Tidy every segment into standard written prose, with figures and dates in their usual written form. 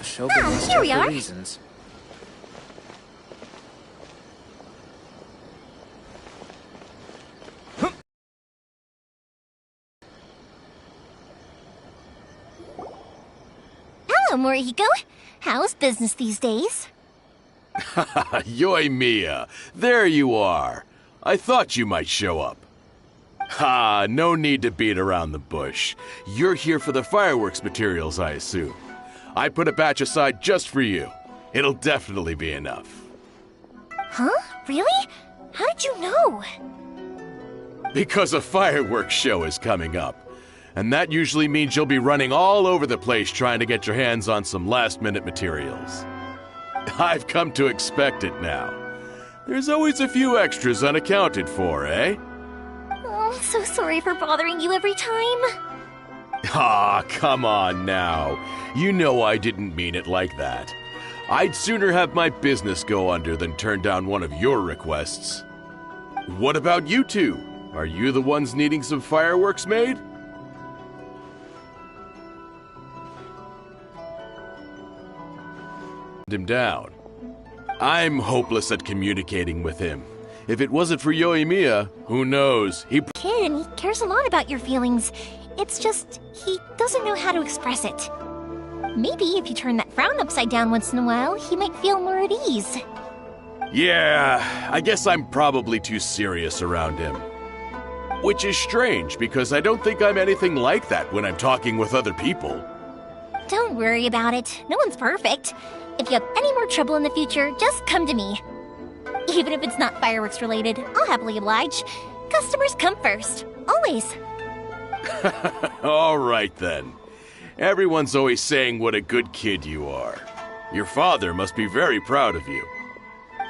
The Shogun must here have we her are. reasons. Hello, Morihiko. How's business these days? Yoimiya, there you are. I thought you might show up. Ha, no need to beat around the bush. You're here for the fireworks materials, I assume. I put a batch aside just for you. It'll definitely be enough. Huh? Really? How did you know? Because a fireworks show is coming up. And that usually means you'll be running all over the place trying to get your hands on some last-minute materials. I've come to expect it now. There's always a few extras unaccounted for, eh? Oh, I'm so sorry for bothering you every time. Ah, come on now. You know I didn't mean it like that. I'd sooner have my business go under than turn down one of your requests. What about you two? Are you the ones needing some fireworks made? Him down. I'm hopeless at communicating with him. If it wasn't for Yoimiya, who knows? Kid, and he cares a lot about your feelings. It's just, he doesn't know how to express it. Maybe if you turn that frown upside down once in a while, he might feel more at ease. Yeah, I guess I'm probably too serious around him. Which is strange, because I don't think I'm anything like that when I'm talking with other people. Don't worry about it. No one's perfect. If you have any more trouble in the future, just come to me. Even if it's not fireworks related, I'll happily oblige. Customers come first. Always. All right then. Everyone's always saying what a good kid you are. Your father must be very proud of you.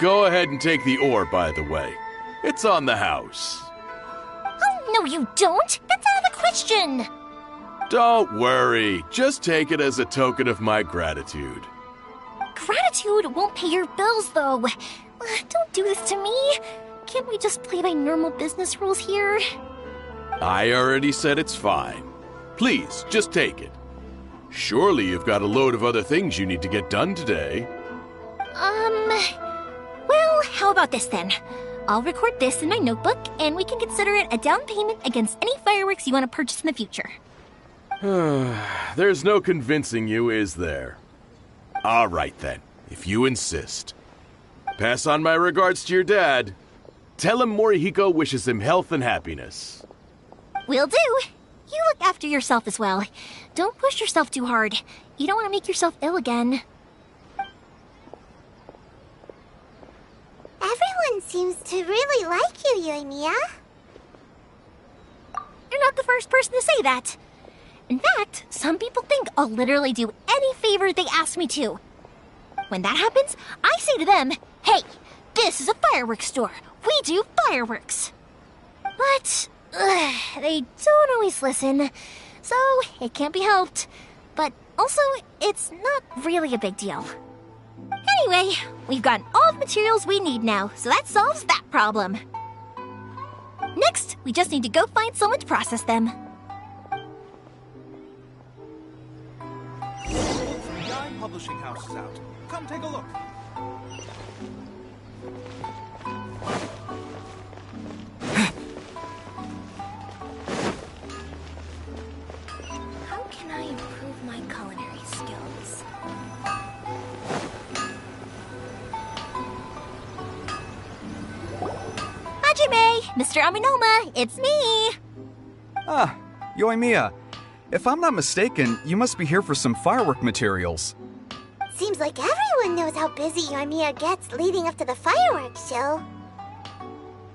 Go ahead and take the ore, by the way. It's on the house. Oh, no you don't! That's out of the question! Don't worry. Just take it as a token of my gratitude. Gratitude won't pay your bills, though. Don't do this to me. Can't we just play by normal business rules here? I already said it's fine. Please, just take it. Surely you've got a load of other things you need to get done today. Well, how about this then? I'll record this in my notebook, and we can consider it a down payment against any fireworks you want to purchase in the future. There's no convincing you, is there? All right then, if you insist. Pass on my regards to your dad. Tell him Morihiko wishes him health and happiness. Will do. You look after yourself as well. Don't push yourself too hard. You don't want to make yourself ill again. Everyone seems to really like you, Yoimiya. You're not the first person to say that. In fact, some people think I'll literally do any favor they ask me to. When that happens, I say to them, hey, this is a fireworks store. We do fireworks. But they don't always listen, so it can't be helped. But also, it's not really a big deal. Anyway, we've gotten all the materials we need now, so that solves that problem. Next, we just need to go find someone to process them. Publishing house is out. Come take a look. How can I improve my culinary skills? Hajime! Mr. Aminoma, it's me! Ah, Yoimiya. If I'm not mistaken, you must be here for some firework materials. Seems like everyone knows how busy Yoimiya gets leading up to the fireworks show.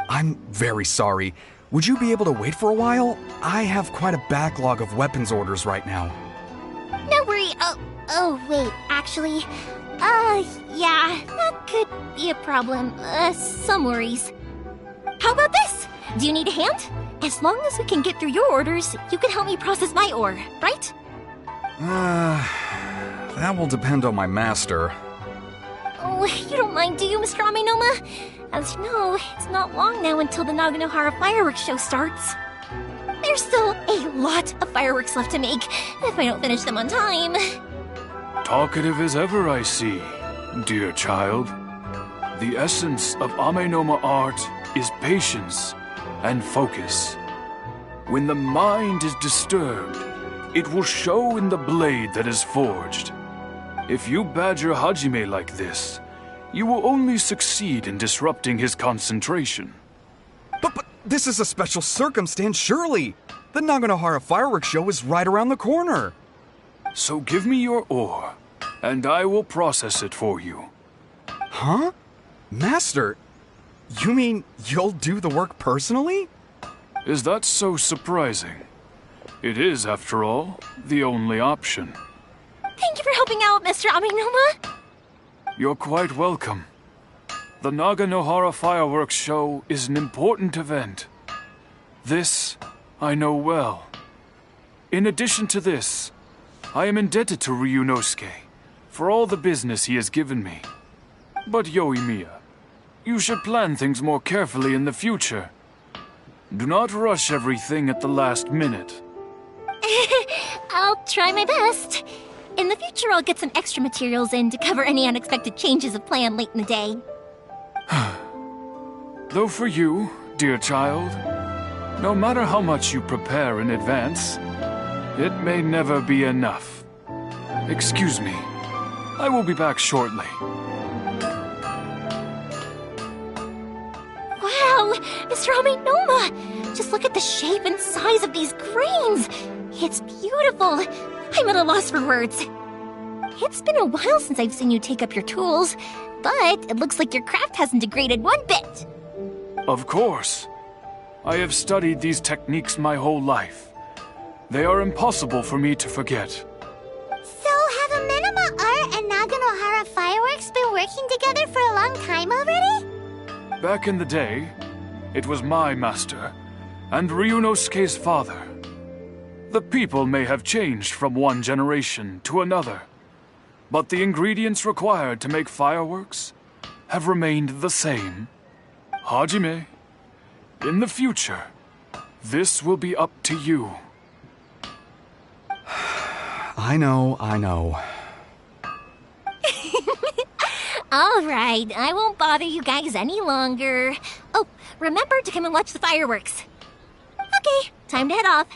I'm very sorry. Would you be able to wait for a while? I have quite a backlog of weapons orders right now. No worry. Oh, wait, actually. Yeah, that could be a problem. Some worries. How about this? Do you need a hand? As long as we can get through your orders, you can help me process my ore, right? That will depend on my master. Oh, you don't mind, do you, Mr. Aminoma? As you know, it's not long now until the Naganohara fireworks show starts. There's still a lot of fireworks left to make, if I don't finish them on time. Talkative as ever, I see, dear child. The essence of Amenoma art is patience and focus. When the mind is disturbed, it will show in the blade that is forged. If you badger Hajime like this, you will only succeed in disrupting his concentration. But this is a special circumstance, surely. The Naganohara fireworks show is right around the corner. So give me your ore, and I will process it for you. Huh? Master, you mean you'll do the work personally? Is that so surprising? It is, after all, the only option. Thank you for helping out, Mr. Amenoma. You're quite welcome. The Naganohara fireworks show is an important event. This, I know well. In addition to this, I am indebted to Ryunosuke for all the business he has given me. But Yoimiya, you should plan things more carefully in the future. Do not rush everything at the last minute. I'll try my best. In the future, I'll get some extra materials in to cover any unexpected changes of plan late in the day. Though for you, dear child, no matter how much you prepare in advance, it may never be enough. Excuse me. I will be back shortly. Wow, Mr. Amenoma! Just look at the shape and size of these grains! It's beautiful! I'm at a loss for words. It's been a while since I've seen you take up your tools, but it looks like your craft hasn't degraded one bit. Of course. I have studied these techniques my whole life. They are impossible for me to forget. So, have Amenoma Art and Naganohara Fireworks been working together for a long time already? Back in the day, it was my master and Ryunosuke's father. The people may have changed from one generation to another, but the ingredients required to make fireworks have remained the same. Hajime, in the future, this will be up to you. I know. All right, I won't bother you guys any longer. Oh, remember to come and watch the fireworks. Okay, time to head off.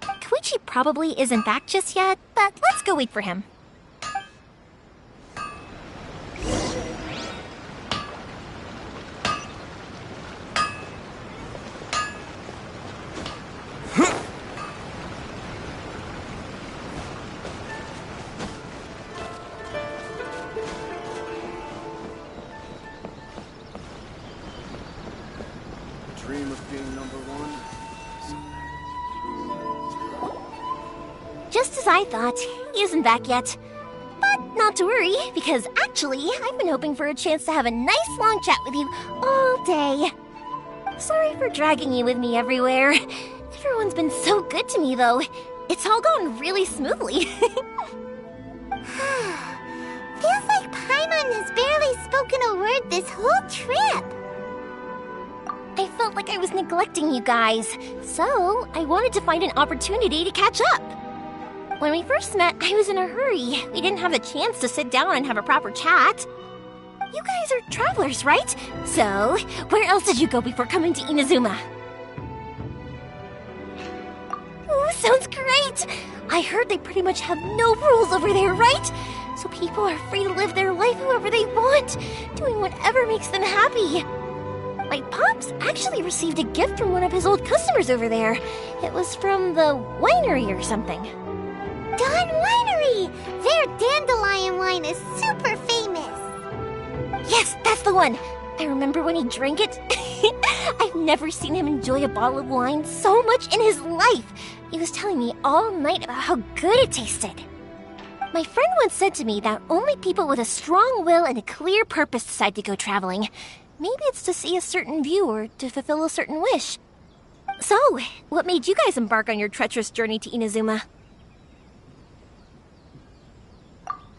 Koichi probably isn't back just yet, but let's go wait for him. Dream of being number one. Just as I thought, he isn't back yet. But not to worry, because actually, I've been hoping for a chance to have a nice long chat with you all day. Sorry for dragging you with me everywhere. Everyone's been so good to me, though. It's all gone really smoothly. Feels like Paimon has barely spoken a word this whole trip. I felt like I was neglecting you guys, so I wanted to find an opportunity to catch up. When we first met, I was in a hurry. We didn't have the chance to sit down and have a proper chat. You guys are travelers, right? So, where else did you go before coming to Inazuma? Ooh, sounds great! I heard they pretty much have no rules over there, right? So people are free to live their life however they want, doing whatever makes them happy. My pops actually received a gift from one of his old customers over there. It was from the winery or something. Dawn Winery! Their dandelion wine is super famous. Yes, that's the one. I remember when he drank it. I've never seen him enjoy a bottle of wine so much in his life. He was telling me all night about how good it tasted. My friend once said to me that only people with a strong will and a clear purpose decide to go traveling. Maybe it's to see a certain view or to fulfill a certain wish. So, what made you guys embark on your treacherous journey to Inazuma?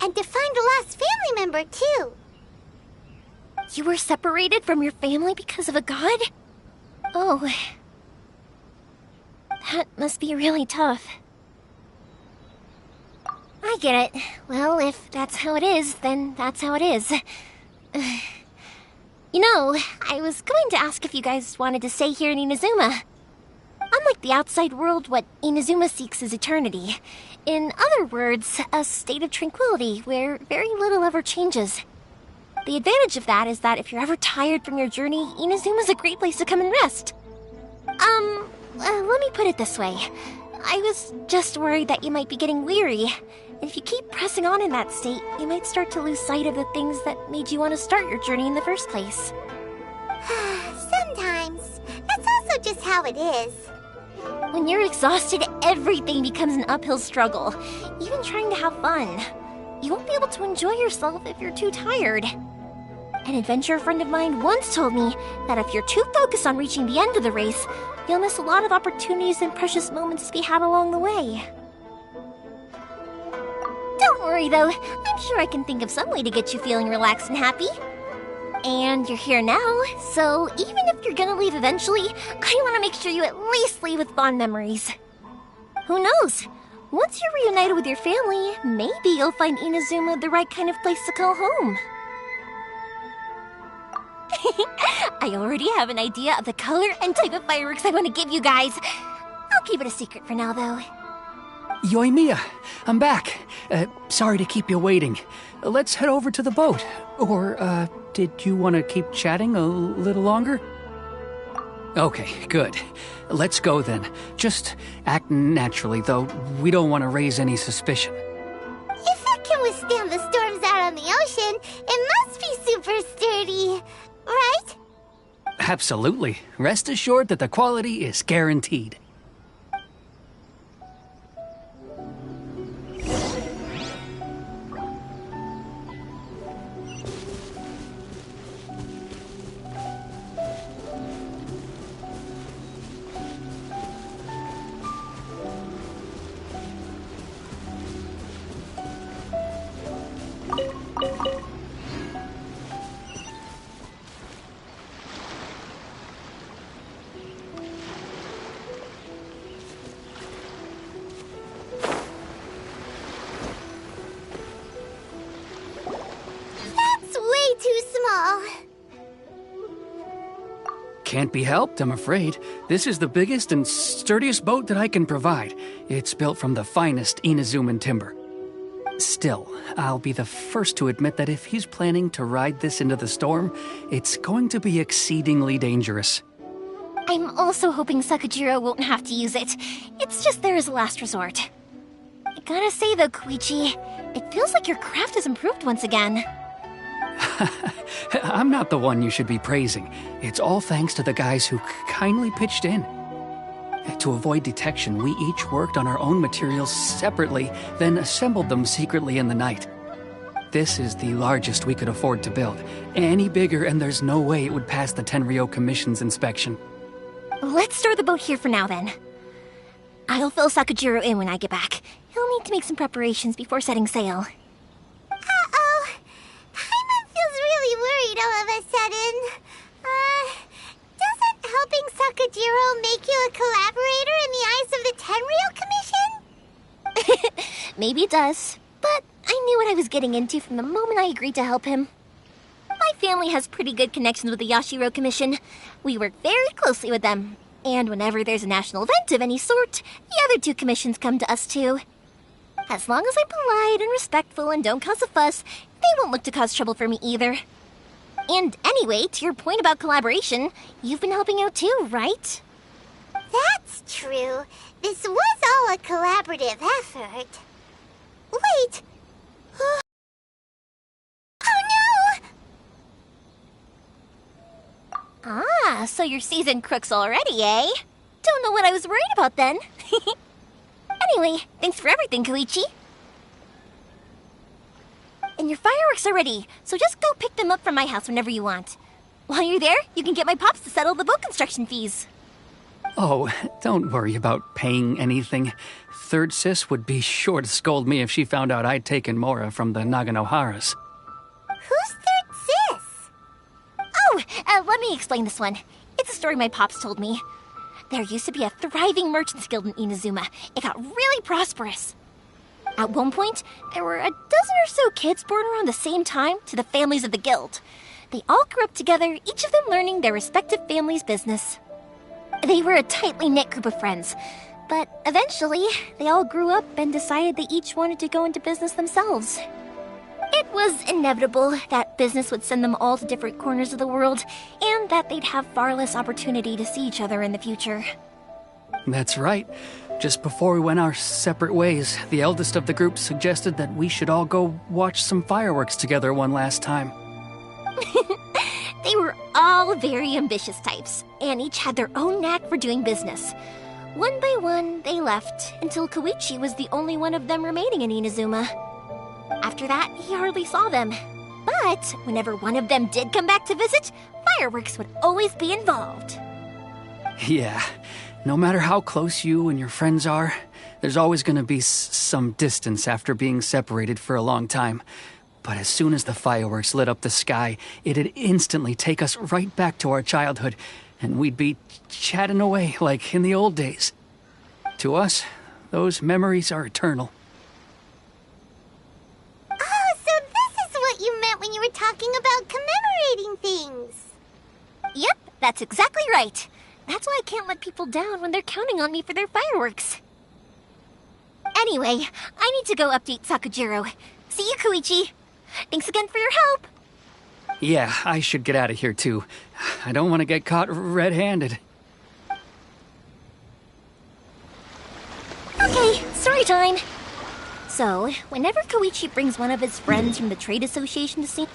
And to find a lost family member, too. You were separated from your family because of a god? Oh. That must be really tough. I get it. Well, if that's how it is, then that's how it is. You know, I was going to ask if you guys wanted to stay here in Inazuma. Unlike the outside world, what Inazuma seeks is eternity. In other words, a state of tranquility where very little ever changes. The advantage of that is that if you're ever tired from your journey, Inazuma's a great place to come and rest. Let me put it this way. I was just worried that you might be getting weary. If you keep pressing on in that state, you might start to lose sight of the things that made you want to start your journey in the first place. Sometimes. That's also just how it is. When you're exhausted, everything becomes an uphill struggle, even trying to have fun. You won't be able to enjoy yourself if you're too tired. An adventurer friend of mine once told me that if you're too focused on reaching the end of the race, you'll miss a lot of opportunities and precious moments to be had along the way. Don't worry though, I'm sure I can think of some way to get you feeling relaxed and happy. And you're here now, so even if you're gonna leave eventually, I want to make sure you at least leave with fond memories. Who knows? Once you're reunited with your family, maybe you'll find Inazuma the right kind of place to call home. I already have an idea of the color and type of fireworks I want to give you guys. I'll keep it a secret for now, though. Yoimiya, I'm back. Sorry to keep you waiting. Let's head over to the boat. Or, did you want to keep chatting a little longer? Okay, good. Let's go then. Just act naturally, though. We don't want to raise any suspicion. If it can withstand the storms out on the ocean, it must be super sturdy, right? Absolutely. Rest assured that the quality is guaranteed. Can't be helped, I'm afraid. This is the biggest and sturdiest boat that I can provide. It's built from the finest Inazuman timber. Still, I'll be the first to admit that if he's planning to ride this into the storm, it's going to be exceedingly dangerous. I'm also hoping Sakajiro won't have to use it. It's just there as a last resort. I gotta say though, Koichi, it feels like your craft has improved once again. I'm not the one you should be praising. It's all thanks to the guys who kindly pitched in. To avoid detection, we each worked on our own materials separately, then assembled them secretly in the night. This is the largest we could afford to build. Any bigger and there's no way it would pass the Tenryou Commission's inspection. Let's store the boat here for now then. I'll fill Sakajiro in when I get back. He'll need to make some preparations before setting sail. Uh-oh. Paimon feels really worried all of a sudden. Doesn't helping Sakajiro make you a collaborator in the eyes of the Tenryou Commission? Maybe it does, but I knew what I was getting into from the moment I agreed to help him. My family has pretty good connections with the Yashiro Commission. We work very closely with them, and whenever there's a national event of any sort, the other two commissions come to us too. As long as I'm polite and respectful and don't cause a fuss, they won't look to cause trouble for me either. And anyway, to your point about collaboration, you've been helping out too, right? That's true. This was all a collaborative effort. Wait! Oh no! Ah, so you're seasoned crooks already, eh? Don't know what I was worried about then. Anyway, thanks for everything, Koichi. And your fireworks are ready, so just go pick them up from my house whenever you want. While you're there, you can get my pops to settle the boat construction fees. Oh, don't worry about paying anything. Third Sis would be sure to scold me if she found out I'd taken Mora from the Naganoharas. Who's Third Sis? Oh, let me explain this one. It's a story my pops told me. There used to be a thriving merchants guild in Inazuma. It got really prosperous. At one point, there were a dozen or so kids born around the same time to the families of the guild. They all grew up together, each of them learning their respective family's business. They were a tightly knit group of friends, but eventually, they all grew up and decided they each wanted to go into business themselves. It was inevitable that business would send them all to different corners of the world, and that they'd have far less opportunity to see each other in the future. That's right. Just before we went our separate ways, the eldest of the group suggested that we should all go watch some fireworks together one last time. They were all very ambitious types, and each had their own knack for doing business. One by one, they left, until Koichi was the only one of them remaining in Inazuma. After that, he hardly saw them. But whenever one of them did come back to visit, fireworks would always be involved. Yeah, no matter how close you and your friends are, there's always going to be some distance after being separated for a long time. But as soon as the fireworks lit up the sky, it'd instantly take us right back to our childhood, and we'd be chatting away like in the old days. To us, those memories are eternal. Oh, so this is what you meant when you were talking about commemorating things. Yep, that's exactly right. That's why I can't let people down when they're counting on me for their fireworks. Anyway, I need to go update Sakujiro. See you, Koichi. Thanks again for your help. Yeah, I should get out of here too. I don't want to get caught red-handed. Okay, story time. So, whenever Koichi brings one of his friends from the trade association to see...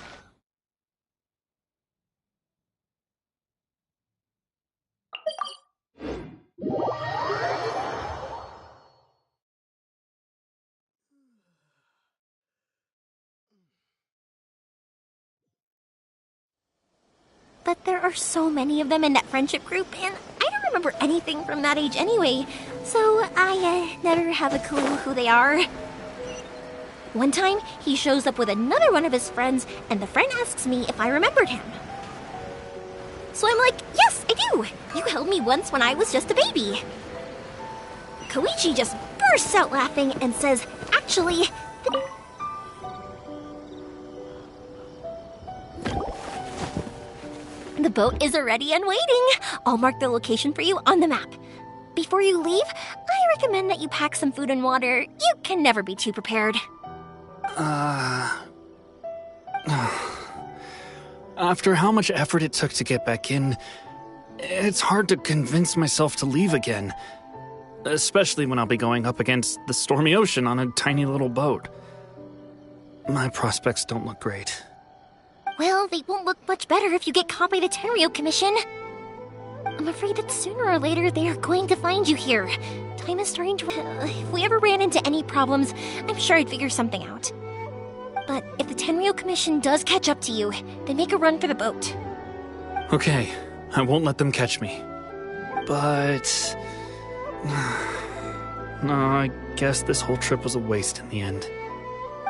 But there are so many of them in that friendship group, and I don't remember anything from that age anyway, so I never have a clue who they are. One time, he shows up with another one of his friends, and the friend asks me if I remembered him. So I'm like, yes, I do! You held me once when I was just a baby. Koichi just bursts out laughing and says, actually... The boat is ready and waiting. I'll mark the location for you on the map. Before you leave, I recommend that you pack some food and water. You can never be too prepared. After how much effort it took to get back in, it's hard to convince myself to leave again. Especially when I'll be going up against the stormy ocean on a tiny little boat. My prospects don't look great. Well, they won't look much better if you get caught by the Tenryou Commission. I'm afraid that sooner or later they are going to find you here. Time is starting to... if we ever ran into any problems, I'm sure I'd figure something out. But if the Tenryou Commission does catch up to you, then make a run for the boat. Okay, I won't let them catch me. But... no, I guess this whole trip was a waste in the end.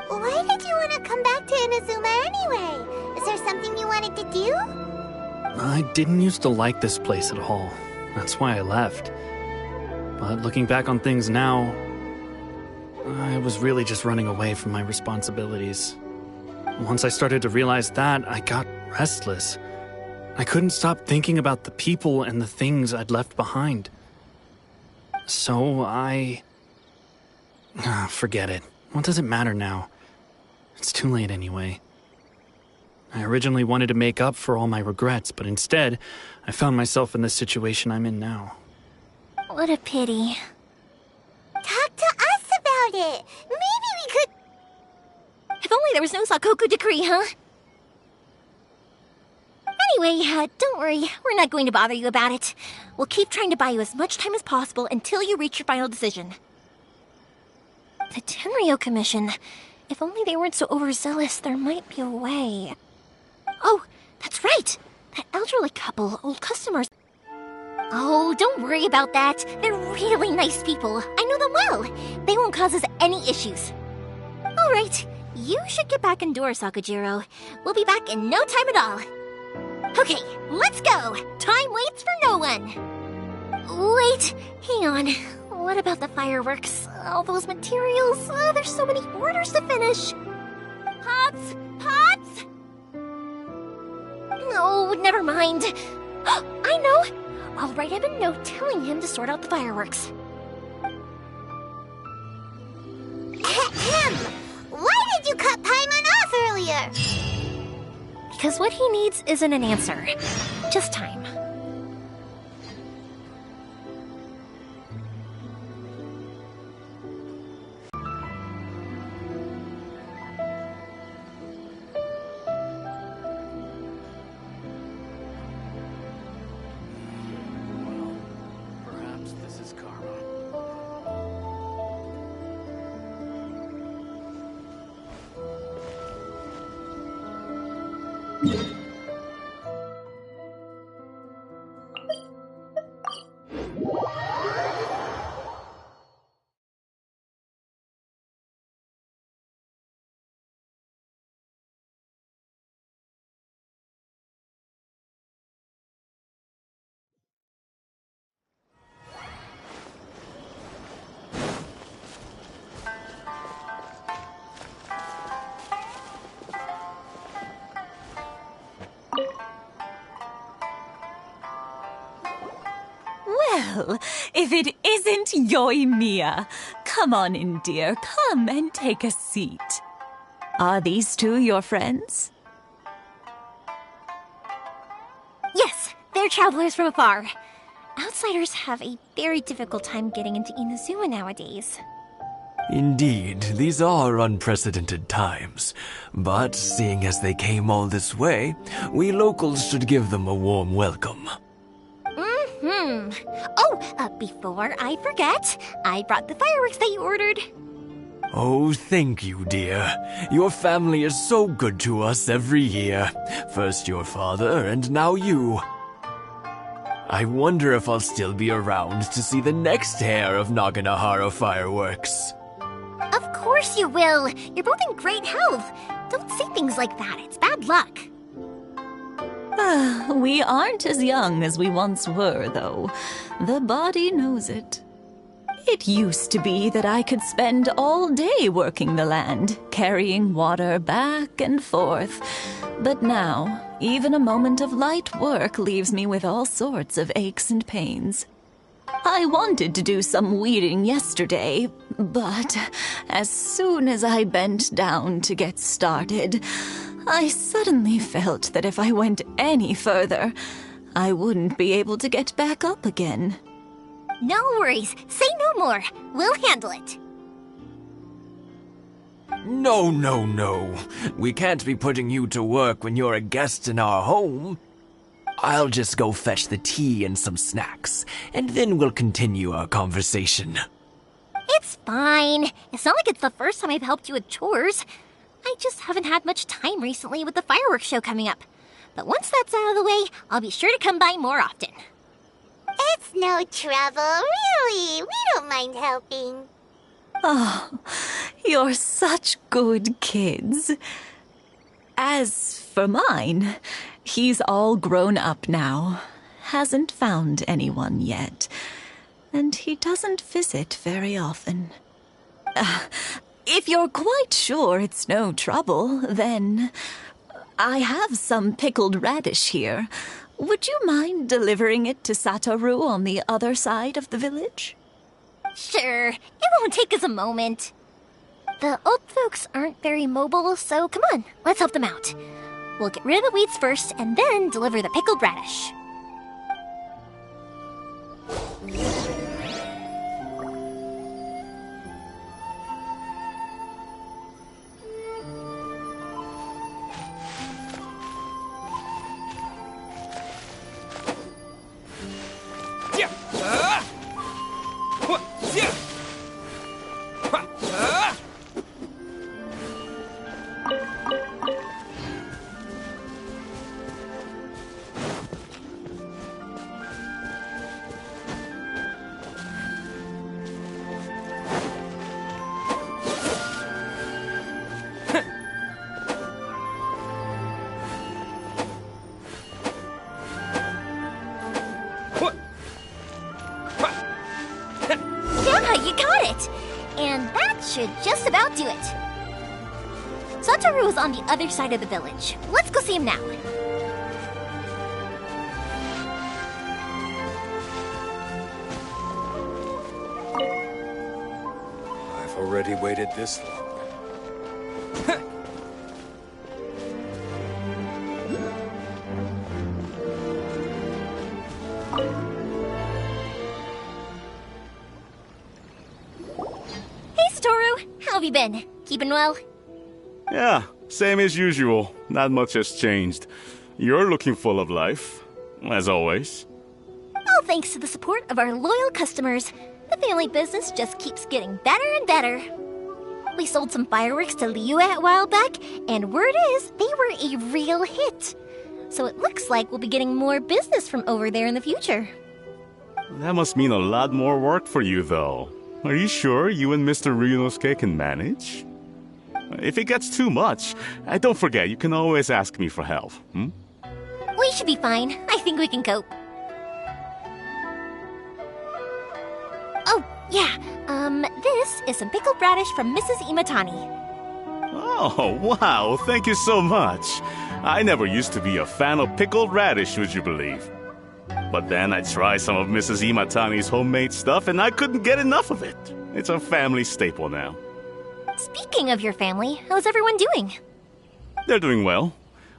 Why did you want to come back to Inazuma anyway? Is there something you wanted to do? I didn't used to like this place at all. That's why I left. But looking back on things now, I was really just running away from my responsibilities. Once I started to realize that, I got restless. I couldn't stop thinking about the people and the things I'd left behind. So forget it. What does it matter now? It's too late anyway. I originally wanted to make up for all my regrets, but instead, I found myself in the situation I'm in now. What a pity. Talk to us about it. Maybe we could... If only there was no Sakoku decree, huh? Anyway, don't worry. We're not going to bother you about it. We'll keep trying to buy you as much time as possible until you reach your final decision. The Tenryou Commission. If only they weren't so overzealous, there might be a way. Oh, that's right! That elderly couple, old customers. Oh, don't worry about that. They're really nice people. I know them well. They won't cause us any issues. Alright, you should get back indoors, Sakujiro. We'll be back in no time at all. Okay, let's go! Time waits for no one! Wait, hang on. What about the fireworks? All those materials? There's so many orders to finish. Pots! Pots! No, never mind. I know! I'll write him a note telling him to sort out the fireworks. Why did you cut Paimon off earlier? Because what he needs isn't an answer. Just time. Perhaps this is karma. Well, if it isn't Yoimiya. Come on in, dear. Come and take a seat. Are these two your friends? Yes, they're travelers from afar. Outsiders have a very difficult time getting into Inazuma nowadays. Indeed, these are unprecedented times. But seeing as they came all this way, we locals should give them a warm welcome. Oh, before I forget, I brought the fireworks that you ordered. Oh, thank you, dear. Your family is so good to us every year. First your father, and now you. I wonder if I'll still be around to see the next hair of Naganohara fireworks. Of course you will. You're both in great health. Don't say things like that. It's bad luck. We aren't as young as we once were, though. The body knows it. It used to be that I could spend all day working the land, carrying water back and forth. But now, even a moment of light work leaves me with all sorts of aches and pains. I wanted to do some weeding yesterday, but as soon as I bent down to get started, I suddenly felt that if I went any further, I wouldn't be able to get back up again. No worries. Say no more. We'll handle it. No, no, no. We can't be putting you to work when you're a guest in our home. I'll just go fetch the tea and some snacks, and then we'll continue our conversation. It's fine. It's not like it's the first time I've helped you with chores. I just haven't had much time recently with the fireworks show coming up. But once that's out of the way, I'll be sure to come by more often. It's no trouble, really. We don't mind helping. Oh, you're such good kids. As for mine, he's all grown up now. Hasn't found anyone yet. And he doesn't visit very often. If you're quite sure it's no trouble, then I have some pickled radish here. Would you mind delivering it to Satoru on the other side of the village? Sure, it won't take us a moment. The old folks aren't very mobile, so come on, let's help them out. We'll get rid of the weeds first and then deliver the pickled radish. should just about do it. Satoru is on the other side of the village. Let's go see him now. I've already waited this long. Hey, Satoru. How have you been? Keeping well? Yeah, same as usual. Not much has changed. You're looking full of life, as always. All thanks to the support of our loyal customers. The family business just keeps getting better and better. We sold some fireworks to Liu a while back, and word is they were a real hit. So it looks like we'll be getting more business from over there in the future. That must mean a lot more work for you, though. Are you sure you and Mr. Ryunosuke can manage? If it gets too much, don't forget, you can always ask me for help, We should be fine. I think we can cope. Oh, yeah. This is some pickled radish from Mrs. Imatani. Oh, wow, thank you so much. I never used to be a fan of pickled radish, would you believe? But then I tried some of Mrs. Imatani's homemade stuff and I couldn't get enough of it. It's a family staple now. Speaking of your family, how's everyone doing? They're doing well.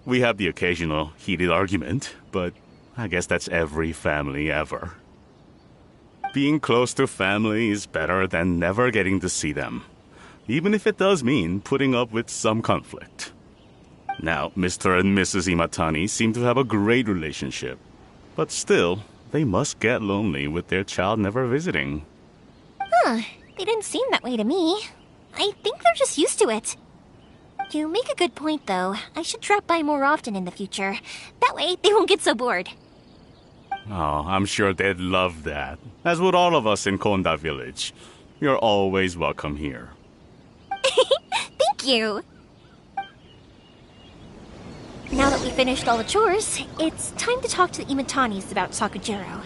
We have the occasional heated argument, but I guess that's every family ever. Being close to family is better than never getting to see them, even if it does mean putting up with some conflict. Now, Mr. and Mrs. Imatani seem to have a great relationship, but still, they must get lonely with their child never visiting. Huh, they didn't seem that way to me. I think they're just used to it. You make a good point, though. I should drop by more often in the future. That way, they won't get so bored. Oh, I'm sure they'd love that, as would all of us in Konda Village. You're always welcome here. Thank you! Now that we finished all the chores, it's time to talk to the Imatanis about Sakujiro.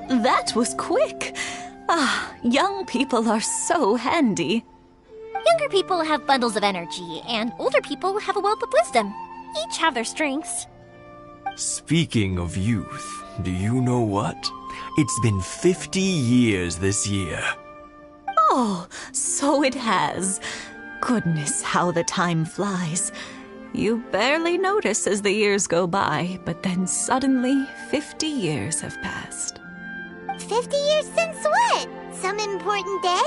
That was quick. Ah, young people are so handy. Younger people have bundles of energy, and older people have a wealth of wisdom. Each have their strengths. Speaking of youth, do you know what? It's been 50 years this year. Oh, so it has. Goodness, how the time flies. You barely notice as the years go by, but then suddenly 50 years have passed. 50 years since what? Some important day?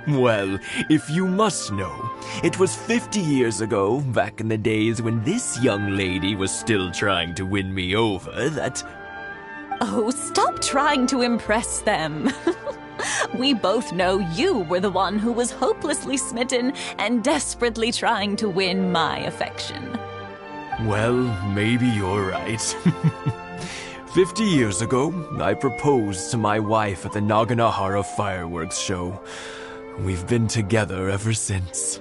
Well, if you must know, it was 50 years ago, back in the days when this young lady was still trying to win me over, that... Oh, stop trying to impress them. We both know you were the one who was hopelessly smitten and desperately trying to win my affection. Well, maybe you're right. 50 years ago, I proposed to my wife at the Naganohara fireworks show. We've been together ever since.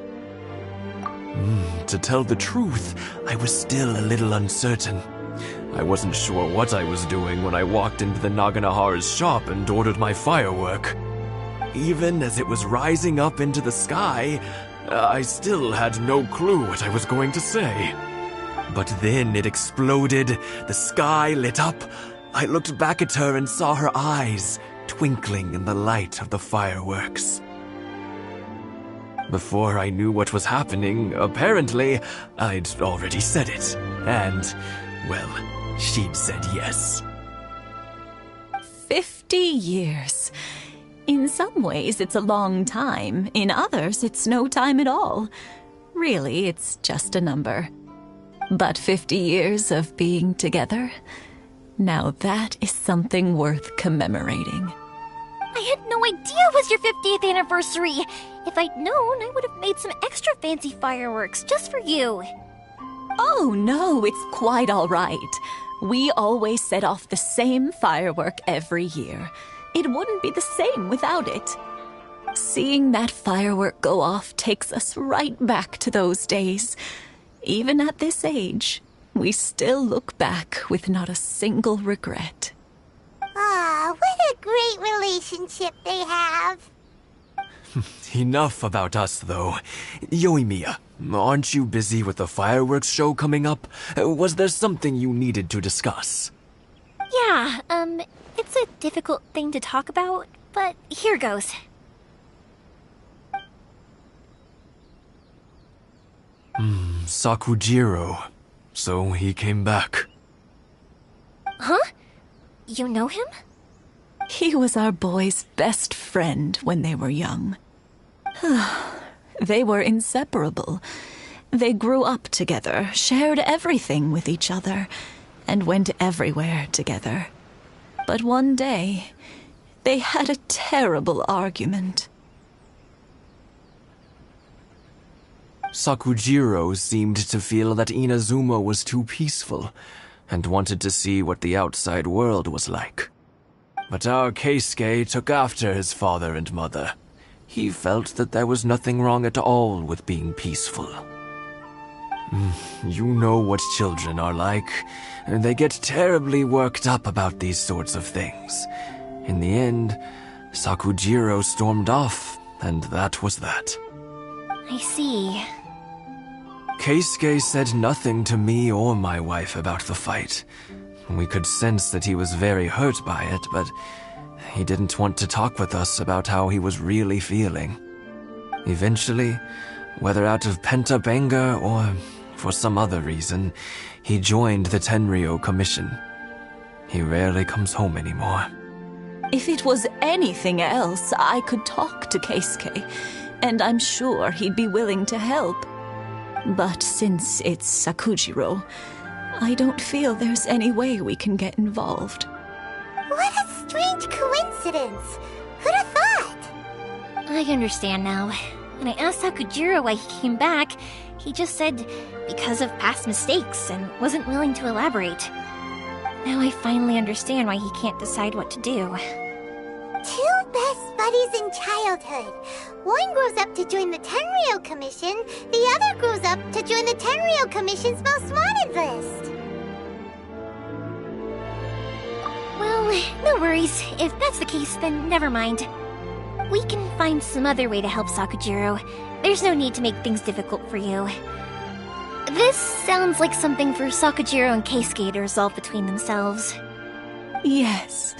To tell the truth, I was still a little uncertain. I wasn't sure what I was doing when I walked into the Naganohara's shop and ordered my firework. Even as it was rising up into the sky, I still had no clue what I was going to say. But then it exploded, the sky lit up. I looked back at her and saw her eyes twinkling in the light of the fireworks. Before I knew what was happening, apparently, I'd already said it. And, well, she'd said yes. 50 years. In some ways, it's a long time. In others, it's no time at all. Really, it's just a number. But 50 years of being together, now that is something worth commemorating. I had no idea it was your 50th anniversary. If I'd known, I would have made some extra fancy fireworks just for you. Oh no, it's quite all right. We always set off the same firework every year. It wouldn't be the same without it. Seeing that firework go off takes us right back to those days. Even at this age, we still look back with not a single regret. Ah, what a great relationship they have. Enough about us, though. Yoimiya, aren't you busy with the fireworks show coming up? Was there something you needed to discuss? Yeah, it's a difficult thing to talk about, but here goes. Sakujiro. So he came back. Huh? You know him? He was our boy's best friend when they were young. They were inseparable. They grew up together, shared everything with each other, and went everywhere together. But one day, they had a terrible argument. Sakujiro seemed to feel that Inazuma was too peaceful, and wanted to see what the outside world was like. But our Keisuke took after his father and mother. He felt that there was nothing wrong at all with being peaceful. You know what children are like. They get terribly worked up about these sorts of things. In the end, Sakujiro stormed off, and that was that. I see. Keisuke said nothing to me or my wife about the fight. We could sense that he was very hurt by it, but he didn't want to talk with us about how he was really feeling. Eventually, whether out of pent-up anger or for some other reason, he joined the Tenryou Commission. He rarely comes home anymore. If it was anything else, I could talk to Keisuke, and I'm sure he'd be willing to help. But since it's Sakujiro, I don't feel there's any way we can get involved. What a strange coincidence. Who'd have thought? I understand now. When I asked Sakujiro why he came back, he just said because of past mistakes and wasn't willing to elaborate. Now I finally understand why he can't decide what to do. Two best buddies in childhood. One grows up to join the Tenryou Commission, the other grows up to join the Tenryou Commission's most wanted list. Well, no worries. If that's the case, then never mind. We can find some other way to help Sakujiro. There's no need to make things difficult for you. This sounds like something for Sakujiro and Keisuke to resolve between themselves. Yes.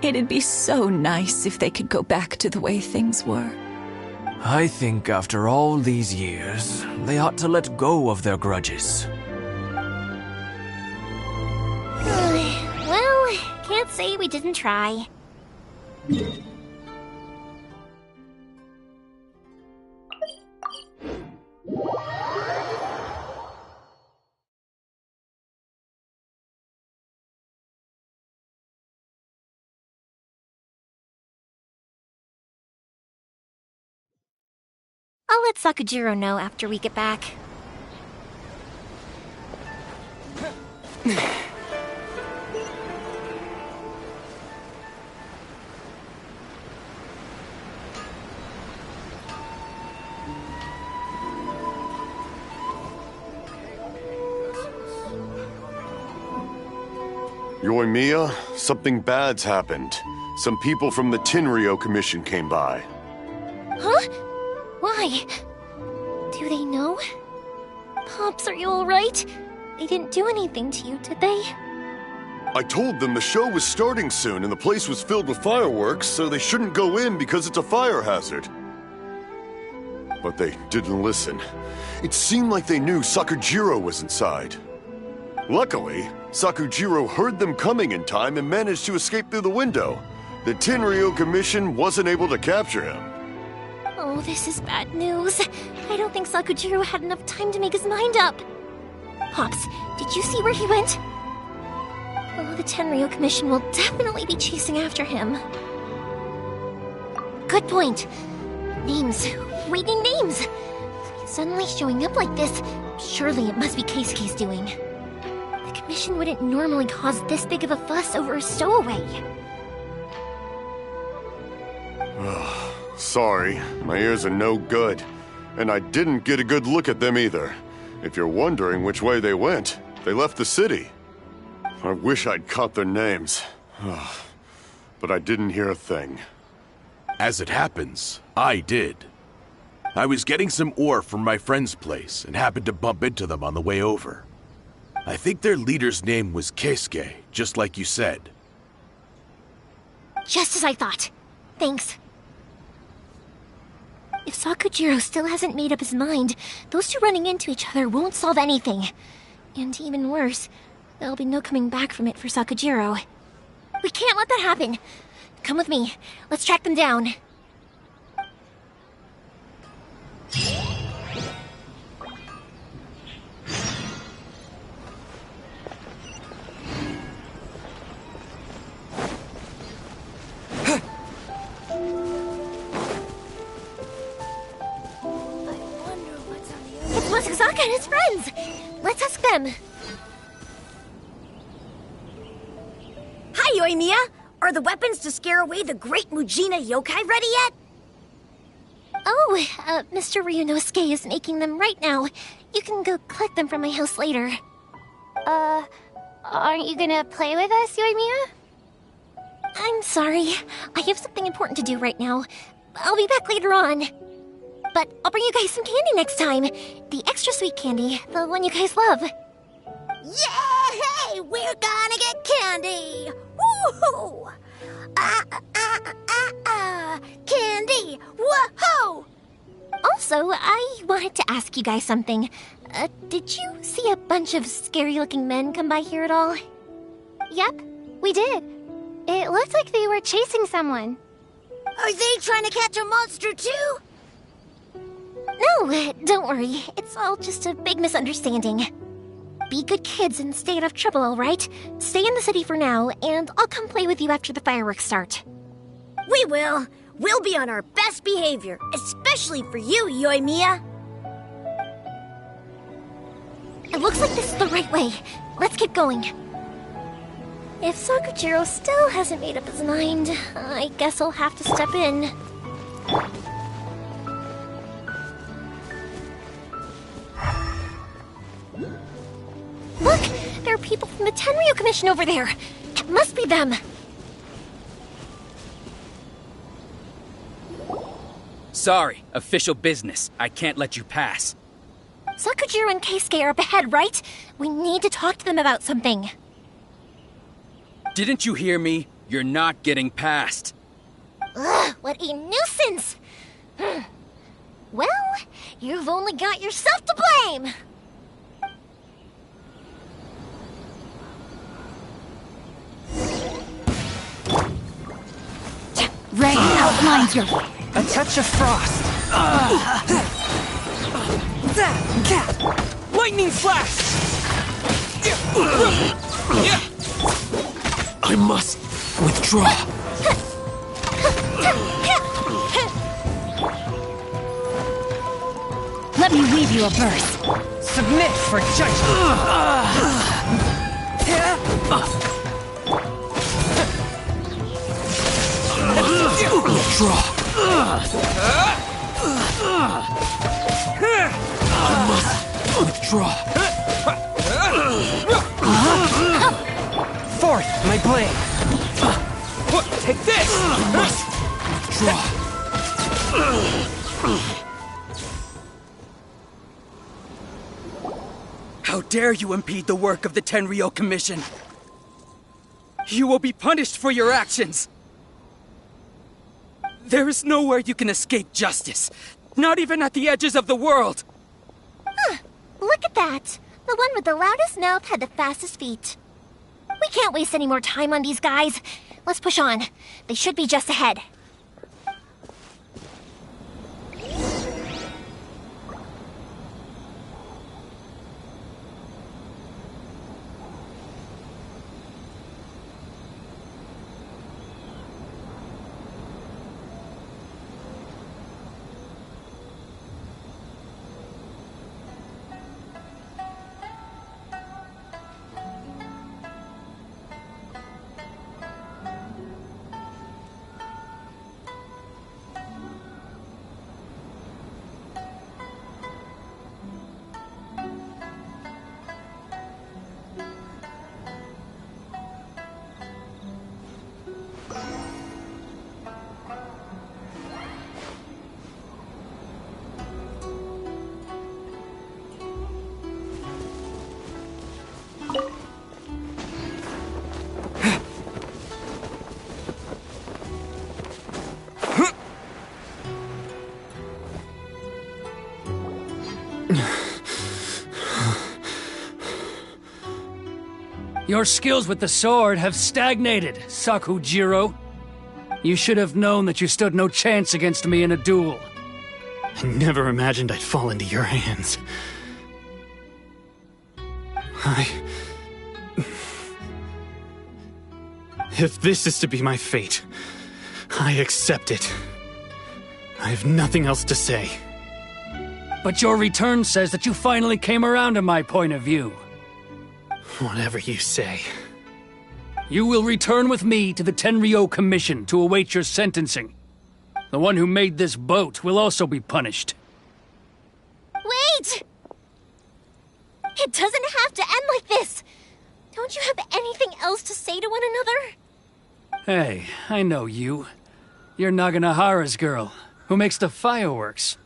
It'd be so nice if they could go back to the way things were. I think after all these years, they ought to let go of their grudges. Well, can't say we didn't try. I'll let Sakujiro know after we get back. Yoimiya, something bad's happened. Some people from the Tenryou Commission came by. Huh? Why? Do they know? Pops, are you alright? They didn't do anything to you, did they? I told them the show was starting soon and the place was filled with fireworks, so they shouldn't go in because it's a fire hazard. But they didn't listen. It seemed like they knew Sakujiro was inside. Luckily, Sakujiro heard them coming in time and managed to escape through the window. The Tenryou Commission wasn't able to capture him. Oh, this is bad news. I don't think Sakujiro had enough time to make his mind up. Pops, did you see where he went? Oh, the Tenryou Commission will definitely be chasing after him. Good point. Names. Reading names. Suddenly showing up like this, surely it must be Keisuke's doing. The Commission wouldn't normally cause this big of a fuss over a stowaway. sorry. My ears are no good. And I didn't get a good look at them either. If you're wondering which way they went, they left the city. I wish I'd caught their names. But I didn't hear a thing. As it happens, I did. I was getting some ore from my friend's place and happened to bump into them on the way over. I think their leader's name was Keisuke, just like you said. Just as I thought. Thanks. If Sakujiro still hasn't made up his mind, those two running into each other won't solve anything. And even worse, there'll be no coming back from it for Sakujiro. We can't let that happen. Come with me. Let's track them down. It's Masuzaka and his friends! Let's ask them. Hi, Yoimiya! Are the weapons to scare away the great Mujina yokai ready yet? Oh, Mr. Ryunosuke is making them right now. You can go collect them from my house later. Aren't you gonna play with us, Yoimiya? I'm sorry. I have something important to do right now. I'll be back later on. But I'll bring you guys some candy next time. The extra sweet candy, the one you guys love. Yay! We're gonna get candy! Woohoo! Candy! Woohoo! Also, I wanted to ask you guys something. Did you see a bunch of scary-looking men come by here at all? Yep, we did. It looked like they were chasing someone. Are they trying to catch a monster too? No, don't worry. It's all just a big misunderstanding. Be good kids and stay out of trouble, alright? Stay in the city for now, and I'll come play with you after the fireworks start. We will. We'll be on our best behavior, especially for you, Yoimiya. It looks like this is the right way. Let's keep going. If Sakujiro still hasn't made up his mind, I guess I'll have to step in. Look! There are people from the Tenryo Commission over there! It must be them! Sorry, official business. I can't let you pass. Sakujiro and Keisuke are up ahead, right? We need to talk to them about something. Didn't you hear me? You're not getting past. Ugh, what a nuisance! Well, you've only got yourself to blame! Rain outlines your... A touch of frost. Lightning flash! I must withdraw. Let me weave you a verse. Submit for judgment. Withdraw. I must withdraw. Forth, my blade. Take this! I must withdraw. How dare you impede the work of the Tenryo Commission? You will be punished for your actions. There is nowhere you can escape justice. Not even at the edges of the world. Huh, look at that. The one with the loudest mouth had the fastest feet. We can't waste any more time on these guys. Let's push on. They should be just ahead. Your skills with the sword have stagnated, Sakujiro. You should have known that you stood no chance against me in a duel. I never imagined I'd fall into your hands. If this is to be my fate, I accept it. I have nothing else to say. But your return says that you finally came around to my point of view. Whatever you say. You will return with me to the Tenryo Commission to await your sentencing. The one who made this boat will also be punished. Wait! It doesn't have to end like this! Don't you have anything else to say to one another? Hey, I know you. You're Naganohara's girl, who makes the fireworks.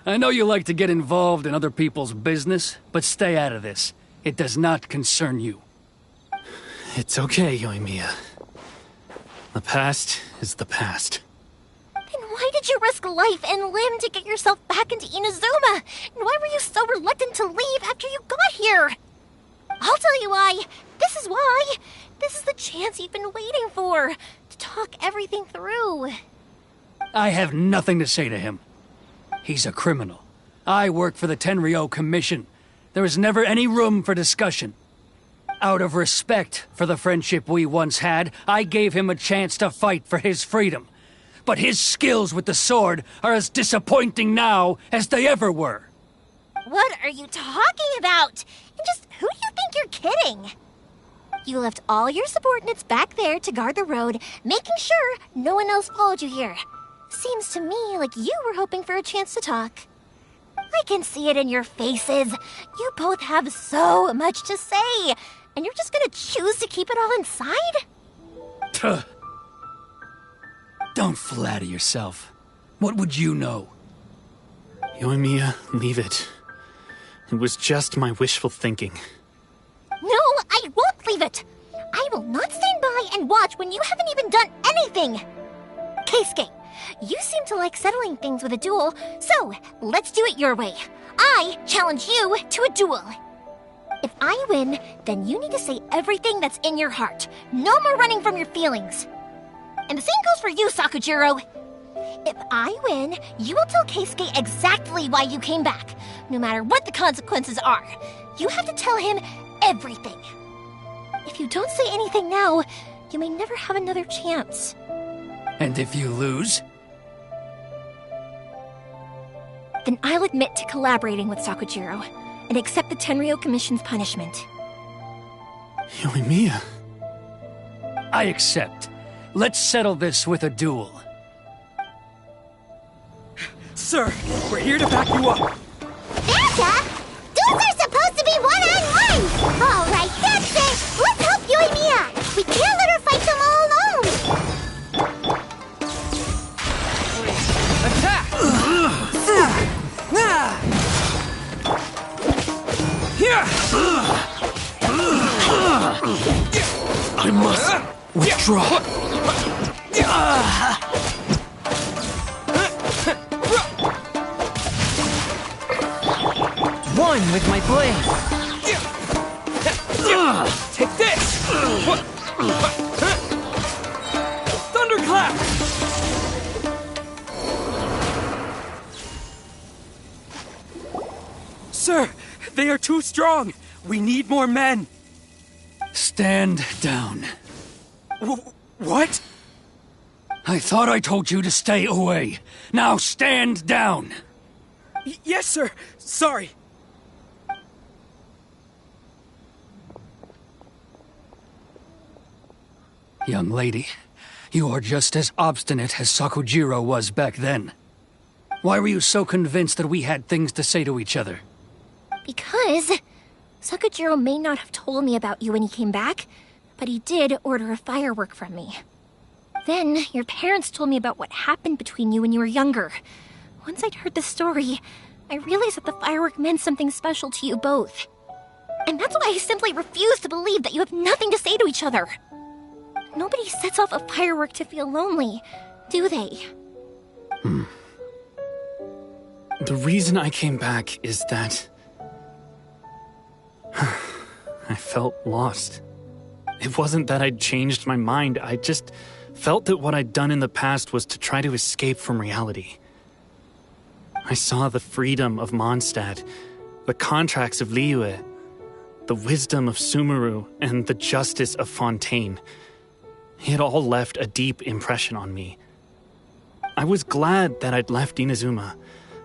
I know you like to get involved in other people's business, but stay out of this. It does not concern you. It's okay, Yoimiya. The past is the past. Then why did you risk life and limb to get yourself back into Inazuma? And why were you so reluctant to leave after you got here? I'll tell you why. This is why. This is the chance you've been waiting for. To talk everything through. I have nothing to say to him. He's a criminal. I work for the Tenryo Commission. There is never any room for discussion. Out of respect for the friendship we once had, I gave him a chance to fight for his freedom. But his skills with the sword are as disappointing now as they ever were. What are you talking about? And just who do you think you're kidding? You left all your subordinates back there to guard the road, making sure no one else followed you here. Seems to me like you were hoping for a chance to talk. I can see it in your faces. You both have so much to say, and you're just gonna choose to keep it all inside? Tuh. Don't flatter yourself. What would you know? Yoimiya, leave it. It was just my wishful thinking. No, I won't leave it. I will not stand by and watch when you haven't even done anything. Keisuke, you seem to like settling things with a duel, so let's do it your way. I challenge you to a duel. If I win, then you need to say everything that's in your heart. No more running from your feelings. And the same goes for you, Sakujiro. If I win, you will tell Keisuke exactly why you came back, no matter what the consequences are. You have to tell him everything. If you don't say anything now, you may never have another chance. And if you lose? Then I'll admit to collaborating with Sakujiro and accept the Tenryo Commission's punishment. Yoimiya. I accept. Let's settle this with a duel. Sir, we're here to back you up. Backup? Duels are supposed to be one-on-one! All right, that's it! Let's help Yoimiya! We can't let her fight them all alone! Attack! I must withdraw. One with my blade. Take this! Thunderclap! Sir, they are too strong. We need more men. Stand down. What? I thought I told you to stay away. Now stand down. Yes, sir. Sorry. Young lady, you are just as obstinate as Sakujiro was back then. Why were you so convinced that we had things to say to each other? Because Sakujiro may not have told me about you when he came back, but he did order a firework from me. Then your parents told me about what happened between you when you were younger. Once I'd heard the story, I realized that the firework meant something special to you both. And that's why I simply refuse to believe that you have nothing to say to each other. Nobody sets off a firework to feel lonely, do they? The reason I came back is that I felt lost. It wasn't that I'd changed my mind, I just felt that what I'd done in the past was to try to escape from reality. I saw the freedom of Mondstadt, the contracts of Liyue, the wisdom of Sumeru, and the justice of Fontaine. It all left a deep impression on me. I was glad that I'd left Inazuma,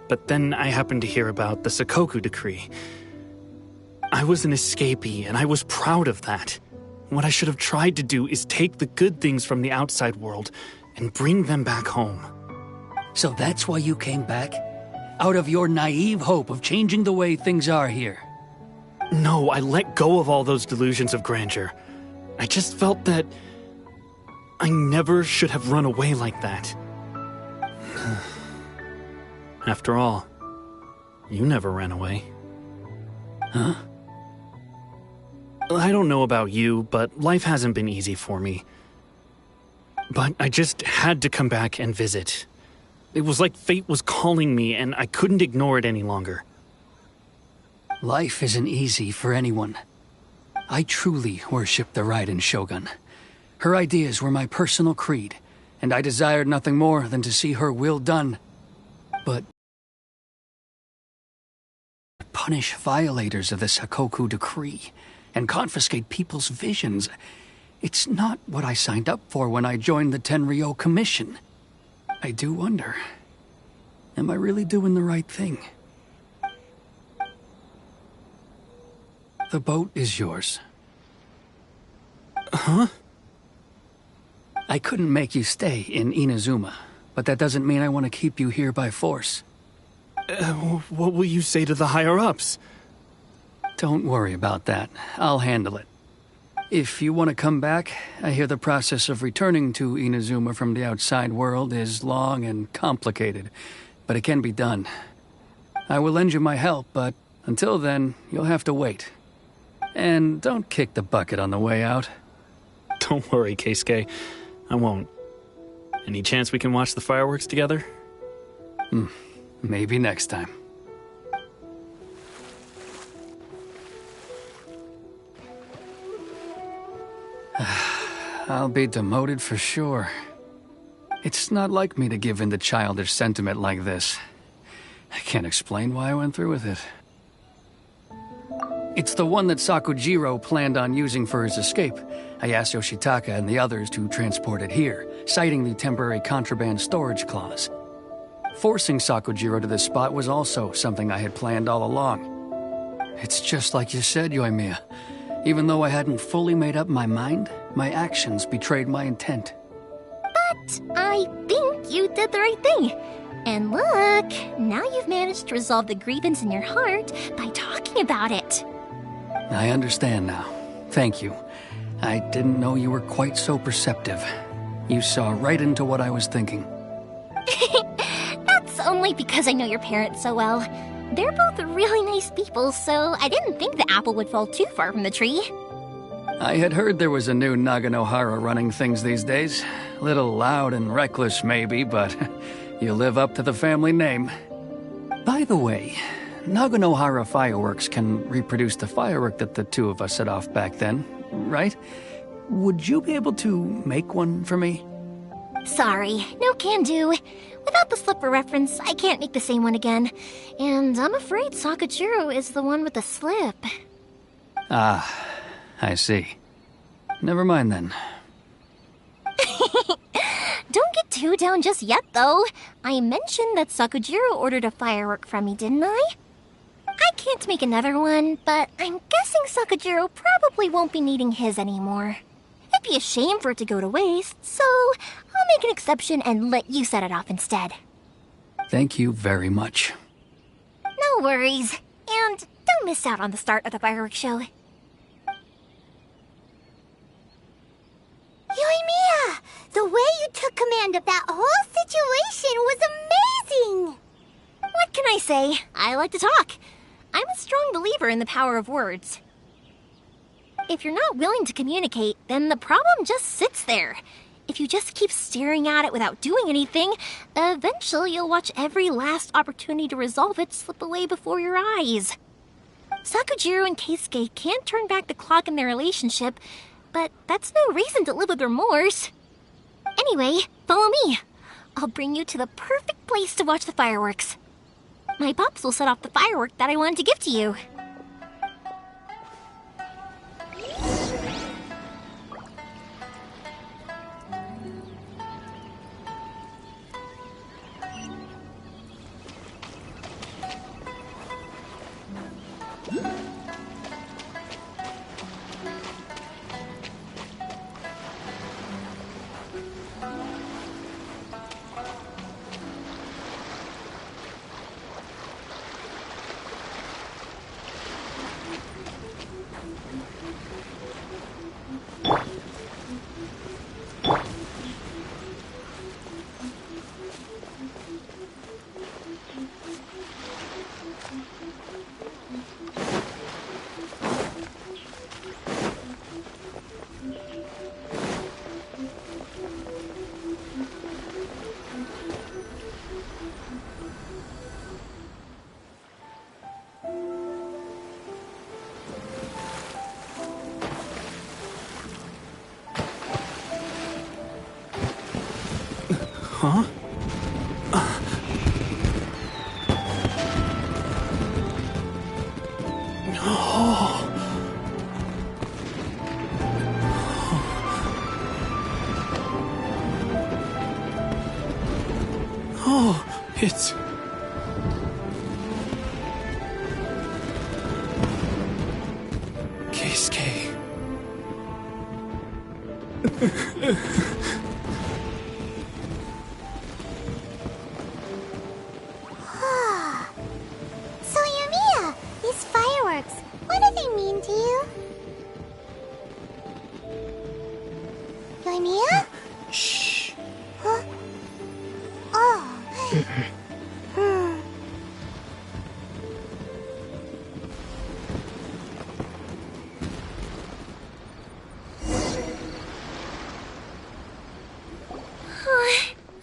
but then I happened to hear about the Sakoku decree. I was an escapee, and I was proud of that. What I should have tried to do is take the good things from the outside world and bring them back home. So that's why you came back? Out of your naive hope of changing the way things are here? No, I let go of all those delusions of grandeur. I just felt that I never should have run away like that. After all, you never ran away. Huh? I don't know about you, but life hasn't been easy for me. But I just had to come back and visit. It was like fate was calling me, and I couldn't ignore it any longer. Life isn't easy for anyone. I truly worship the Raiden Shogun. Her ideas were my personal creed, and I desired nothing more than to see her will done. But punish violators of the Sakoku decree and confiscate people's visions. It's not what I signed up for when I joined the Tenryou Commission. I do wonder, am I really doing the right thing? The boat is yours. Huh? I couldn't make you stay in Inazuma, but that doesn't mean I want to keep you here by force. What will you say to the higher-ups? Don't worry about that. I'll handle it. If you want to come back, I hear the process of returning to Inazuma from the outside world is long and complicated, but it can be done. I will lend you my help, but until then, you'll have to wait. And don't kick the bucket on the way out. Don't worry, Keisuke. I won't. Any chance we can watch the fireworks together? Maybe next time. I'll be demoted for sure. It's not like me to give in to childish sentiment like this. I can't explain why I went through with it. It's the one that Sakujiro planned on using for his escape. I asked Yoshitaka and the others to transport it here, citing the temporary contraband storage clause. Forcing Sakujiro to this spot was also something I had planned all along. It's just like you said, Yoimiya. Even though I hadn't fully made up my mind, my actions betrayed my intent. But I think you did the right thing. And look, now you've managed to resolve the grievance in your heart by talking about it. I understand now. Thank you. I didn't know you were quite so perceptive. You saw right into what I was thinking. That's only because I know your parents so well. They're both really nice people, so I didn't think the apple would fall too far from the tree. I had heard there was a new Naganohara running things these days. Little loud and reckless, maybe, but you live up to the family name. By the way, Naganohara fireworks can reproduce the firework that the two of us set off back then, right? Would you be able to make one for me? Sorry, no can do. Without the slipper reference, I can't make the same one again. And I'm afraid Sakujiro is the one with the slip. Ah, I see. Never mind then. Don't get too down just yet, though. I mentioned that Sakujiro ordered a firework from me, didn't I? I can't make another one, but I'm guessing Sakujiro probably won't be needing his anymore. It'd be a shame for it to go to waste, so I'll make an exception and let you set it off instead. Thank you very much. No worries. And don't miss out on the start of the fireworks show. Yoimiya! The way you took command of that whole situation was amazing! What can I say? I like to talk. I'm a strong believer in the power of words. If you're not willing to communicate, then the problem just sits there. If you just keep staring at it without doing anything, eventually you'll watch every last opportunity to resolve it slip away before your eyes. Sakujiro and Keisuke can't turn back the clock in their relationship, but that's no reason to live with remorse. Anyway, follow me. I'll bring you to the perfect place to watch the fireworks. My pops will set off the firework that I wanted to give to you. Huh? Oh, it's... Keisuke. So, Yumiya, these fireworks, what do they mean to you? Yumiya? Shh. Huh? Oh.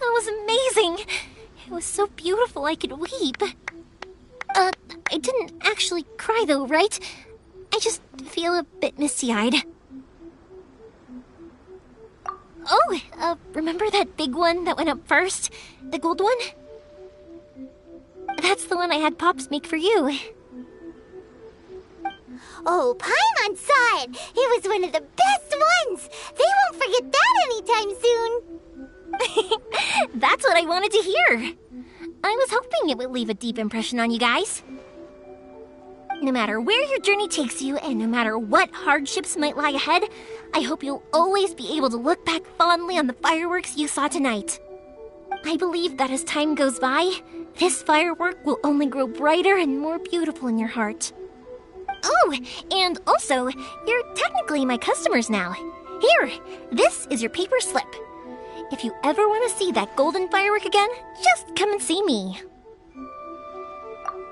That was amazing. It was so beautiful I could weep. I didn't actually cry though, right? I just feel a bit misty-eyed. Oh, remember that big one that went up first? The gold one? That's the one I had Pops make for you. Oh, Paimon saw it! It was one of the best ones! They won't forget that anytime soon! That's what I wanted to hear. I was hoping it would leave a deep impression on you guys. No matter where your journey takes you, and no matter what hardships might lie ahead, I hope you'll always be able to look back fondly on the fireworks you saw tonight. I believe that as time goes by, this firework will only grow brighter and more beautiful in your heart. Oh, and also, you're technically my customers now. Here, this is your paper slip. If you ever want to see that golden firework again, just come and see me.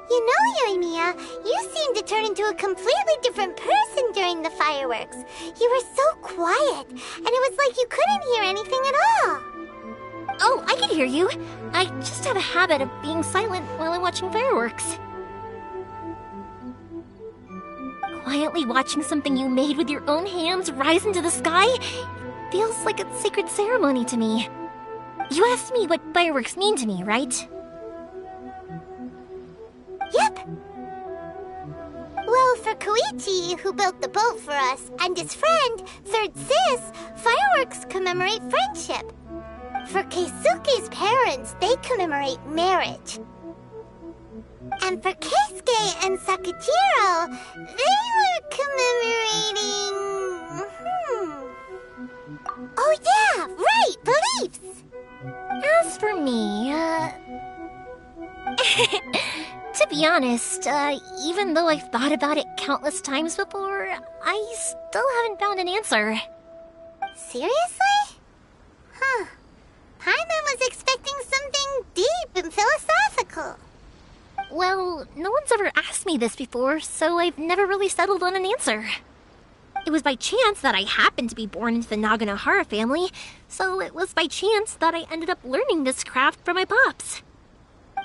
You know, Yumiya, you seemed to turn into a completely different person during the fireworks. You were so quiet, and it was like you couldn't hear anything at all. Oh, I can hear you. I just have a habit of being silent while I'm watching fireworks. Quietly watching something you made with your own hands rise into the sky feels like a sacred ceremony to me. You asked me what fireworks mean to me, right? Yep. Well, for Koichi, who built the boat for us, and his friend, Third Sis, fireworks commemorate friendship. For Keisuke's parents, they commemorate marriage. And for Keisuke and Sakujiro, they were commemorating... Oh yeah, right, beliefs! As for me, to be honest, even though I've thought about it countless times before, I still haven't found an answer. Seriously? Huh. Paimon was expecting something deep and philosophical. Well, no one's ever asked me this before, so I've never really settled on an answer. It was by chance that I happened to be born into the Naganohara family, so it was by chance that I ended up learning this craft from my pops.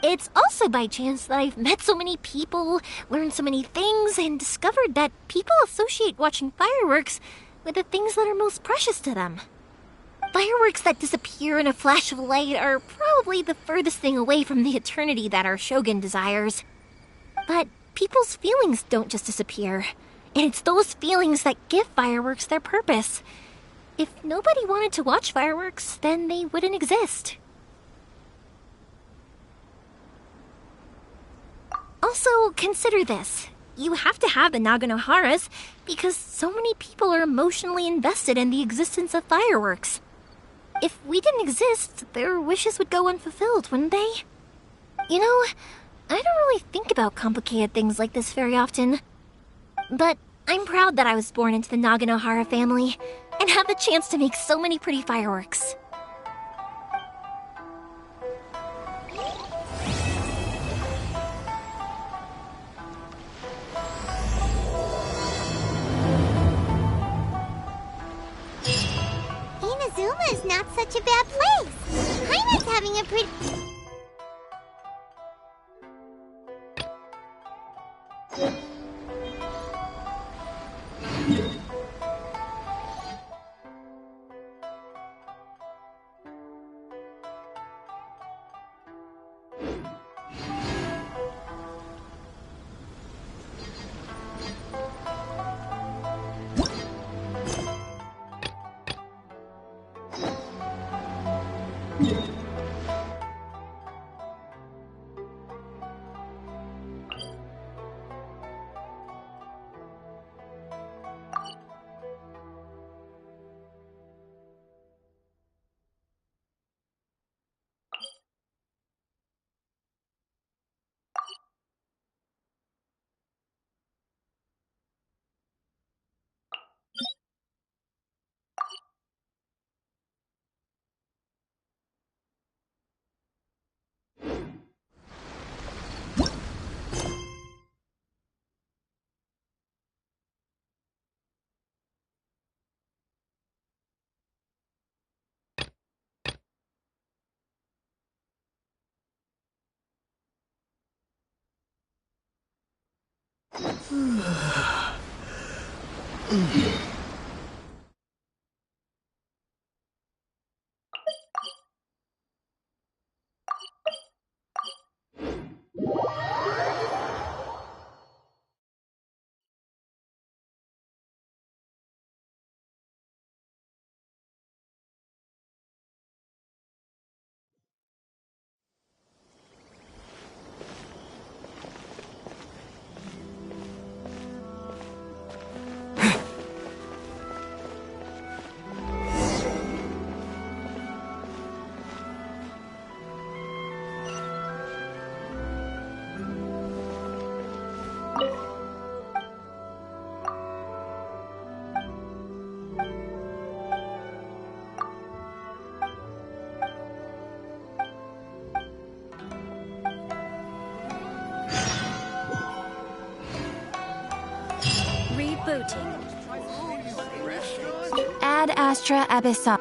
It's also by chance that I've met so many people, learned so many things, and discovered that people associate watching fireworks with the things that are most precious to them. Fireworks that disappear in a flash of light are probably the furthest thing away from the eternity that our shogun desires. But people's feelings don't just disappear, and it's those feelings that give fireworks their purpose. If nobody wanted to watch fireworks, then they wouldn't exist. Also, consider this. You have to have the Naganoharas because so many people are emotionally invested in the existence of fireworks. If we didn't exist, their wishes would go unfulfilled, wouldn't they? You know, I don't really think about complicated things like this very often. But I'm proud that I was born into the Naganohara family and have the chance to make so many pretty fireworks. Inazuma is not such a bad place. Heima's having a pretty... Ad Astra Abyssa.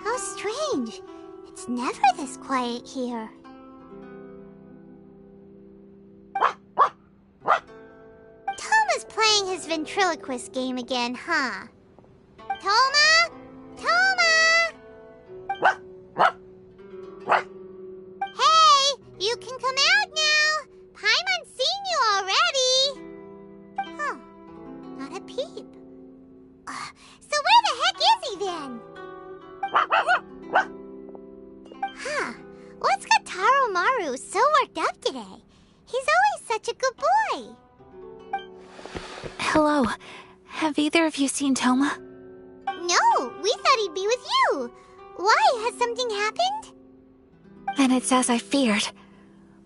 How strange. It's never this quiet here. Toma's playing his ventriloquist game again, huh? Toma? Toma! again. Huh. What's got Taro Maru so worked up today? He's always such a good boy. Hello. Have either of you seen Toma? No, we thought he'd be with you. Why? Has something happened? Then it's as I feared.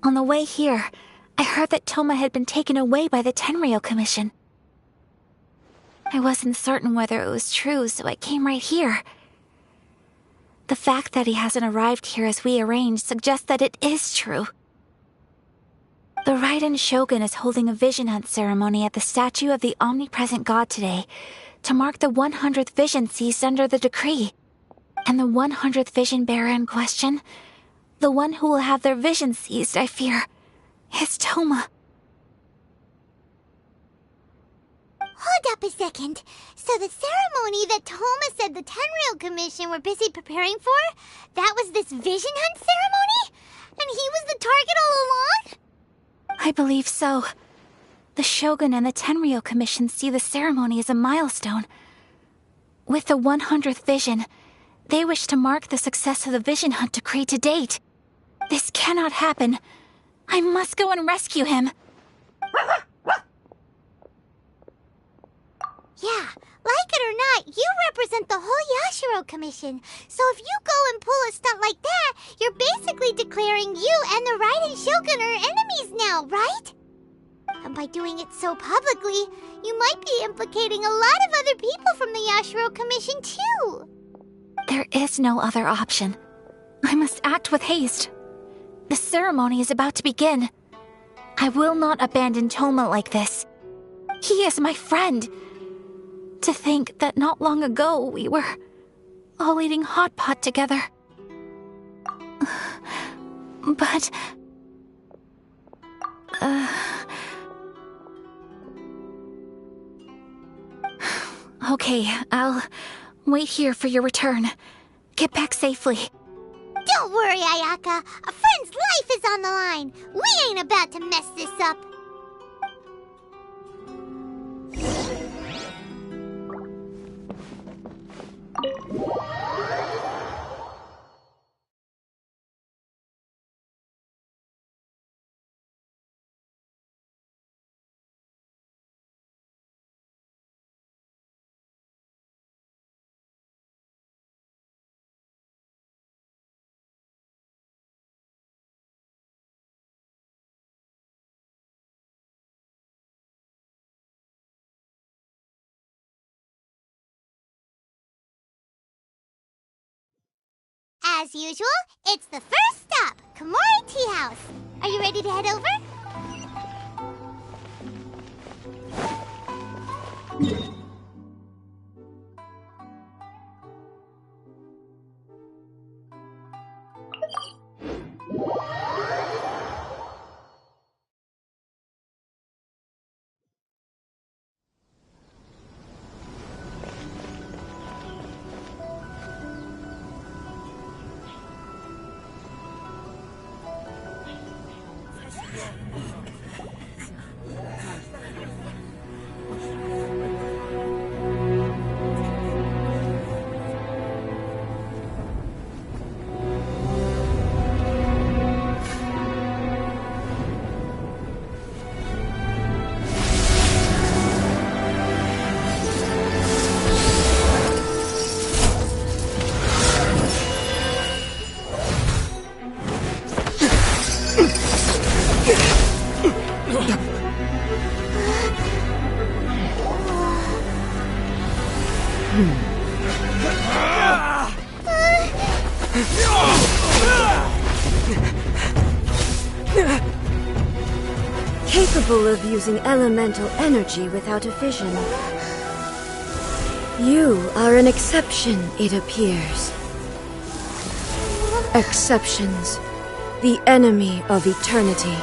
On the way here, I heard that Toma had been taken away by the Tenryou Commission. I wasn't certain whether it was true, so I came right here. The fact that he hasn't arrived here as we arranged suggests that it is true. The Raiden Shogun is holding a vision hunt ceremony at the statue of the omnipresent god today to mark the 100th vision seized under the decree. And the 100th vision bearer in question, the one who will have their vision seized, I fear, is Toma. Hold up a second. So the ceremony that Toma said the Tenryou Commission were busy preparing for, that was this vision hunt ceremony? And he was the target all along? I believe so. The Shogun and the Tenryou Commission see the ceremony as a milestone. With the 100th vision, they wish to mark the success of the vision hunt decree to date. This cannot happen. I must go and rescue him. Yeah, like it or not, you represent the whole Yashiro Commission. So if you go and pull a stunt like that, you're basically declaring you and the Raiden Shogun are enemies now, right? And by doing it so publicly, you might be implicating a lot of other people from the Yashiro Commission too. There is no other option. I must act with haste. The ceremony is about to begin. I will not abandon Toma like this. He is my friend. To think that not long ago we were all eating hot pot together. But... Okay, I'll wait here for your return. Get back safely. Don't worry, Ayaka. A friend's life is on the line. We ain't about to mess this up. As usual, it's the first stop, Komori Tea House. Are you ready to head over? Capable of using elemental energy without a fission. You are an exception, it appears. Exceptions, the enemy of eternity.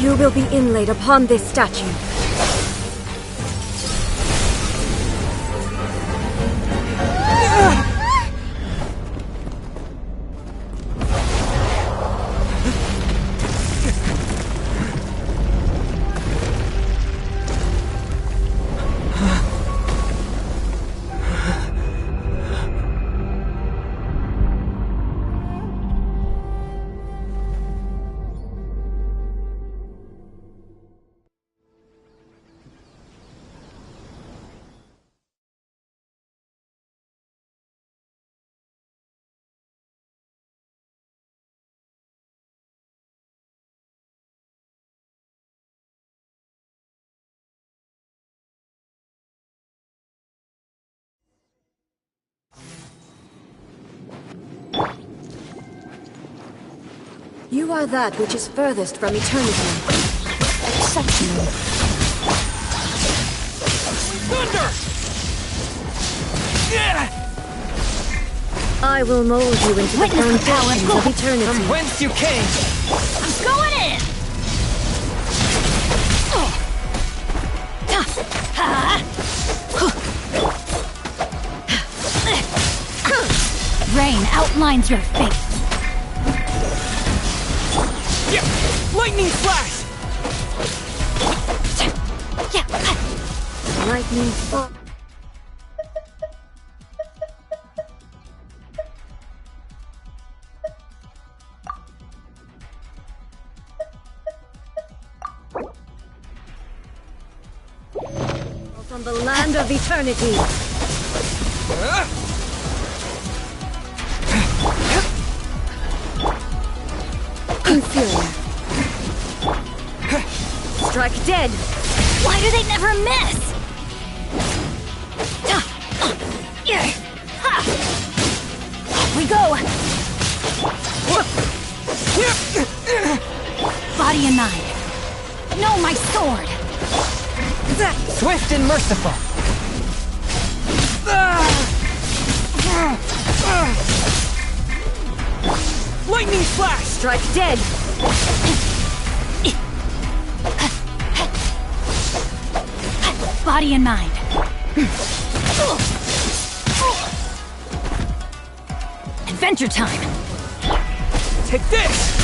You will be inlaid upon this statue. You are that which is furthest from eternity. Exceptional. Thunder! I will mold you into the foundations of eternity. From whence you came! I'm going in! Rain outlines your fate. Lightning flash! Lightning flash. From the land of eternity. Inferior. Strike dead. Why do they never miss? Off we go. Body and mind. No, my sword. Swift and merciful. Lightning flash! Strike dead. Body and mind. Adventure time. Take this!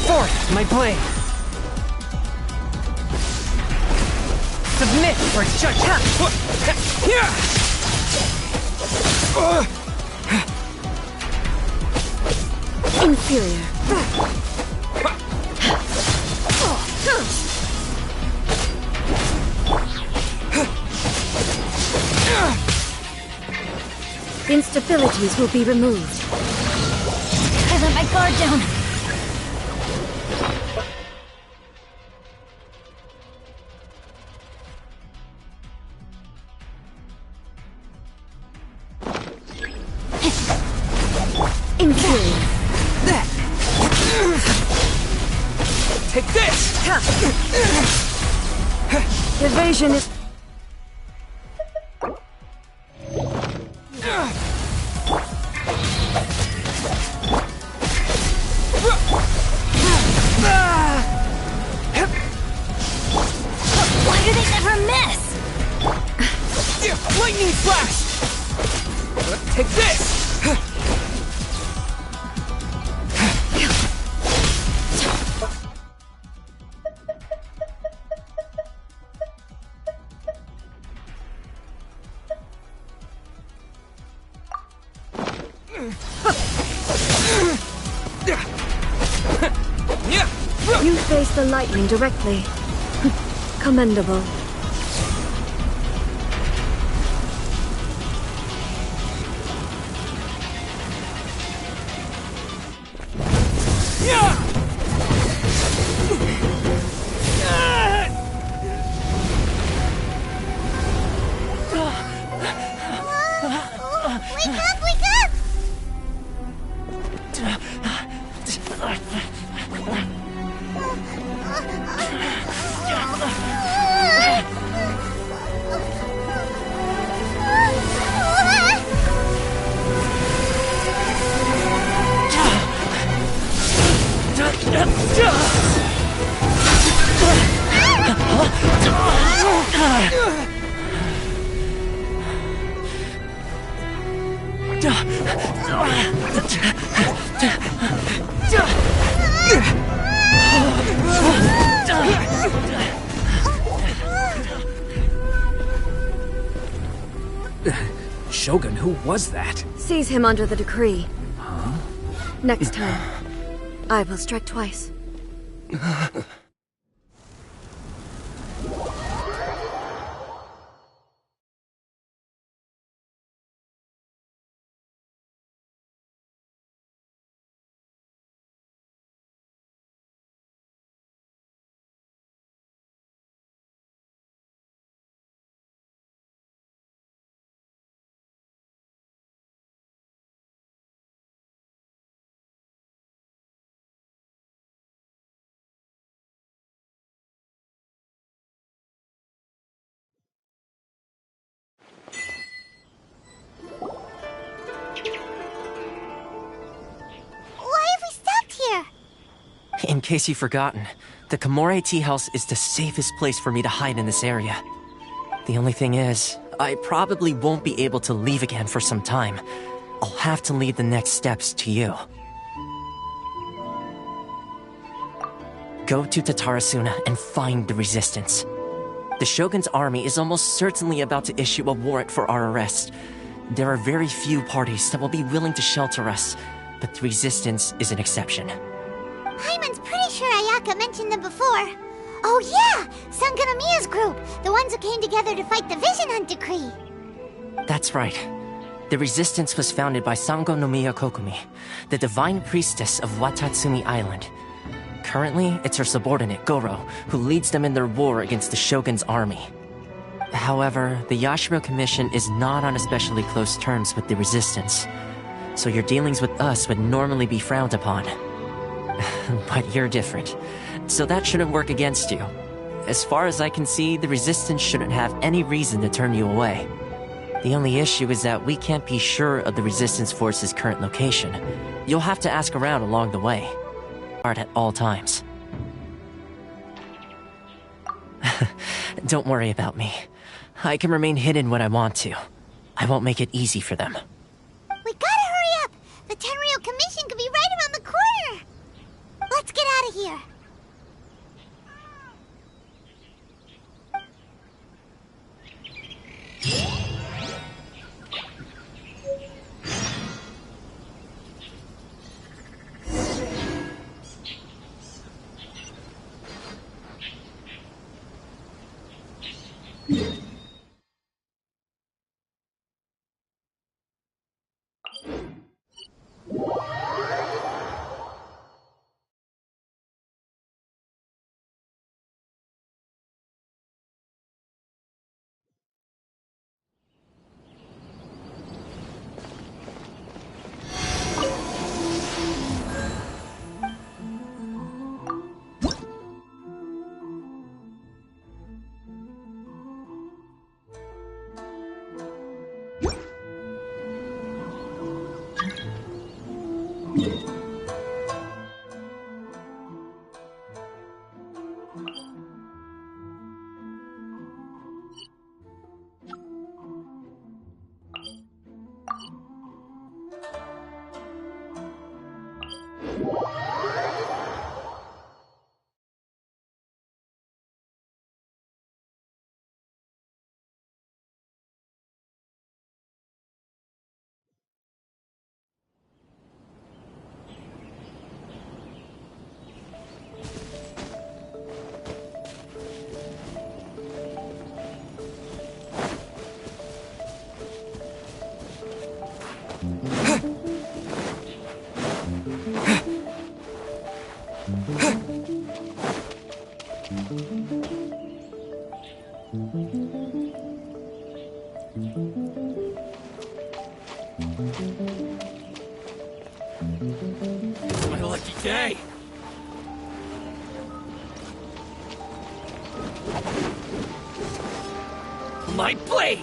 Forth my blade. Submit for judgment. Inferior. Instabilities will be removed. I let my guard down. Inferior. Take this! Evasion is... Why do they never miss? Lightning flash! Take this! You face the lightning directly. Commendable. Shogun, who was that? Seize him under the decree. Huh? Next time, I will strike twice. In case you've forgotten, the Komore Tea House is the safest place for me to hide in this area. The only thing is, I probably won't be able to leave again for some time. I'll have to leave the next steps to you. Go to Tatarasuna and find the resistance. The Shogun's army is almost certainly about to issue a warrant for our arrest. There are very few parties that will be willing to shelter us, but the resistance is an exception. Paimon's pretty sure Ayaka mentioned them before. Oh yeah! Sangonomiya's group! The ones who came together to fight the Vision Hunt Decree! That's right. The resistance was founded by Sango no Miya Kokumi, the divine priestess of Watatsumi Island. Currently, it's her subordinate, Goro, who leads them in their war against the Shogun's army. However, the Yashiro Commission is not on especially close terms with the resistance, so your dealings with us would normally be frowned upon. But you're different, so that shouldn't work against you. As far as I can see, the resistance shouldn't have any reason to turn you away. The only issue is that we can't be sure of the resistance force's current location. You'll have to ask around along the way. At all times. Don't worry about me. I can remain hidden when I want to. I won't make it easy for them. We gotta hurry up! The Tenryou Commission could be right around the corner! Let's get out of here! It's my lucky day! My blade!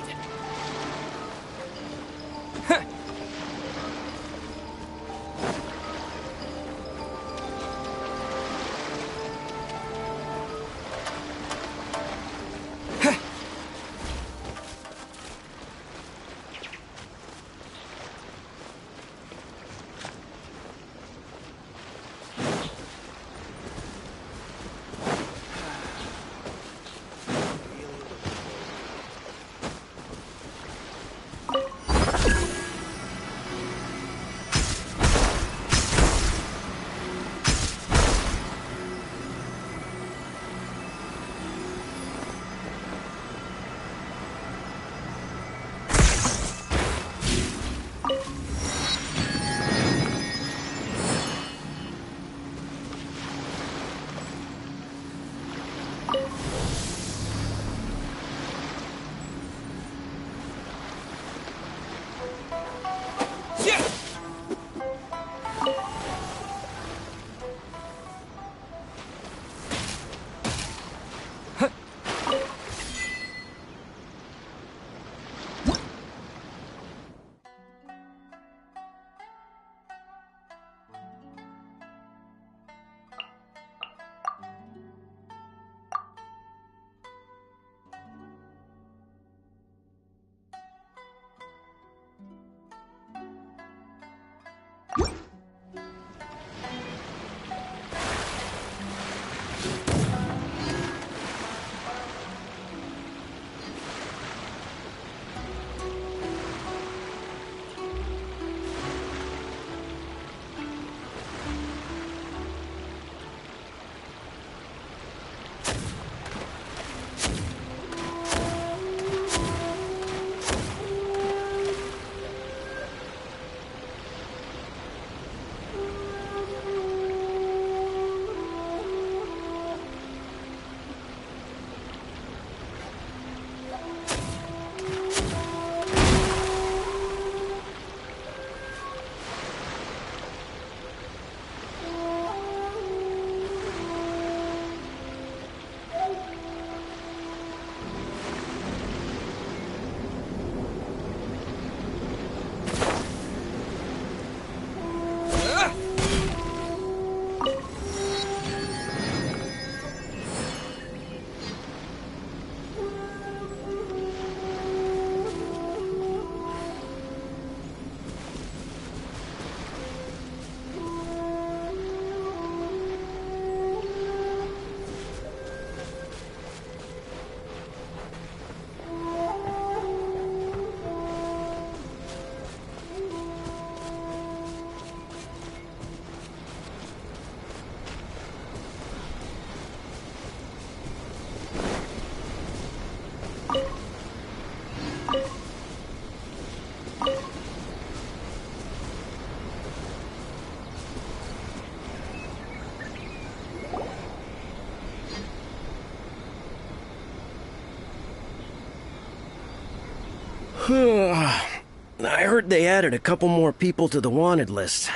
I heard they added a couple more people to the wanted list.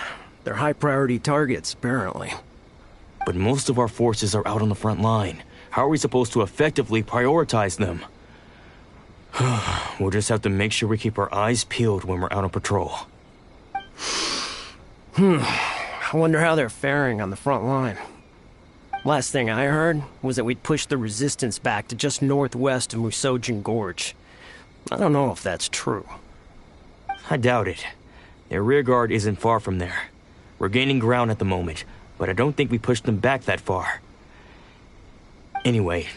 They're high-priority targets, apparently. But most of our forces are out on the front line. How are we supposed to effectively prioritize them? We'll just have to make sure we keep our eyes peeled when we're out on patrol. I wonder how they're faring on the front line. Last thing I heard was that we'd pushed the resistance back to just northwest of Musojin Gorge. I don't know if that's true. I doubt it. Their rearguard isn't far from there. We're gaining ground at the moment, but I don't think we pushed them back that far. Anyway,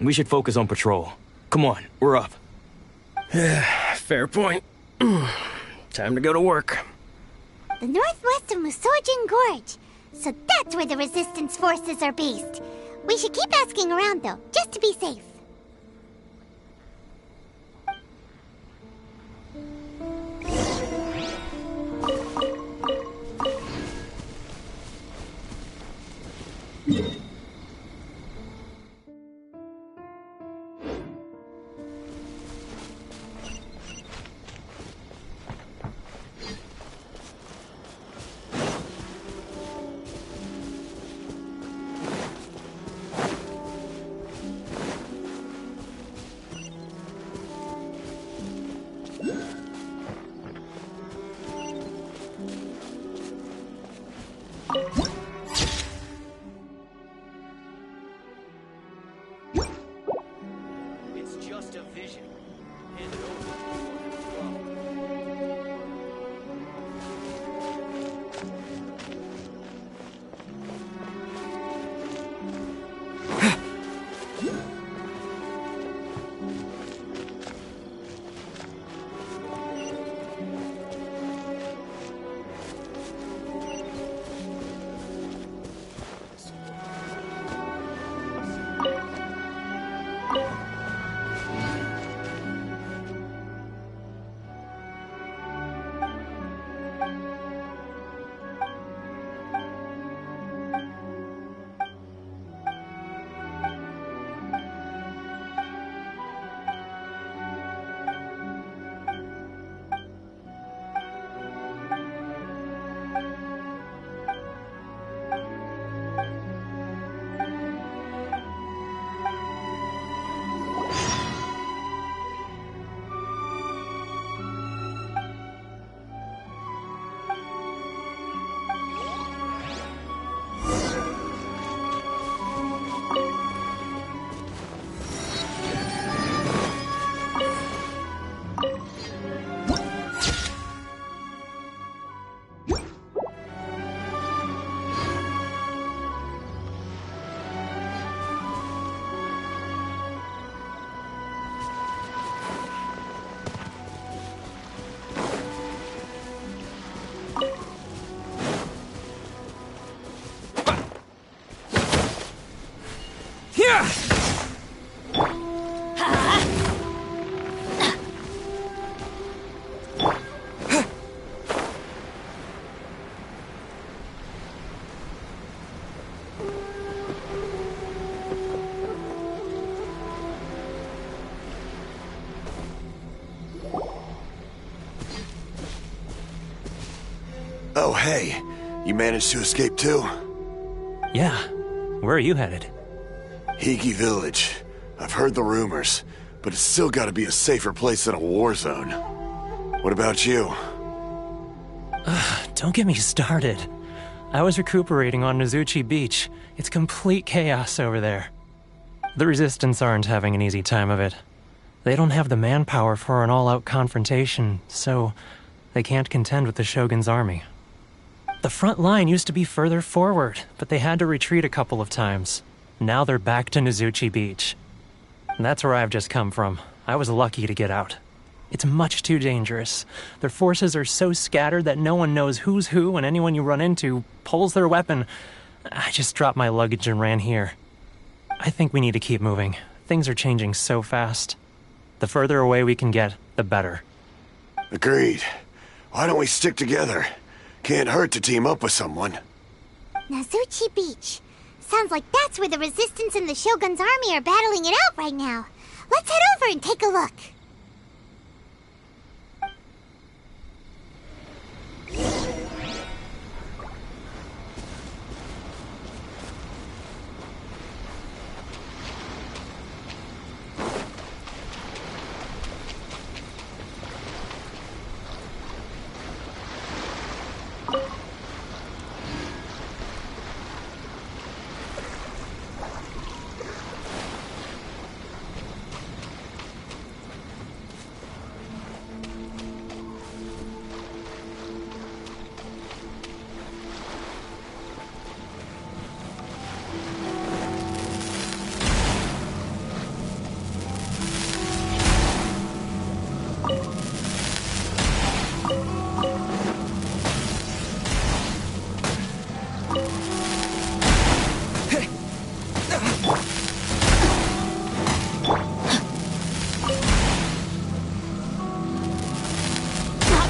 we should focus on patrol. Come on, we're up. Fair point. Time to go to work. The northwest of Musojin Gorge. So that's where the resistance forces are based. We should keep asking around, though, just to be safe. Oh, hey. You managed to escape too? Yeah. Where are you headed? Higi Village. I've heard the rumors, but it's still gotta be a safer place than a war zone. What about you? Don't get me started. I was recuperating on Nozuchi Beach. It's complete chaos over there. The Resistance aren't having an easy time of it. They don't have the manpower for an all-out confrontation, so they can't contend with the Shogun's army. The front line used to be further forward, but they had to retreat a couple of times. Now they're back to Nozuchi Beach. And that's where I've just come from. I was lucky to get out. It's much too dangerous. Their forces are so scattered that no one knows who's who, and anyone you run into pulls their weapon. I just dropped my luggage and ran here. I think we need to keep moving. Things are changing so fast. The further away we can get, the better. Agreed. Why don't we stick together? Can't hurt to team up with someone. Nozuchi Beach. Sounds like that's where the Resistance and the Shogun's army are battling it out right now. Let's head over and take a look.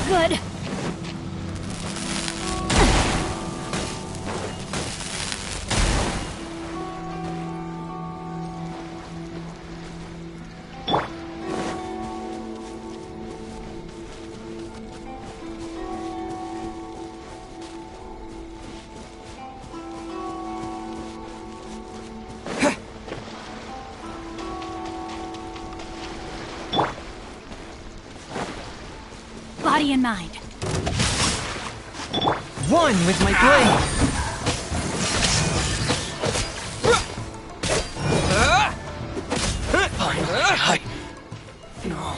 Good. Body and mind. One with my blade! Finally, No.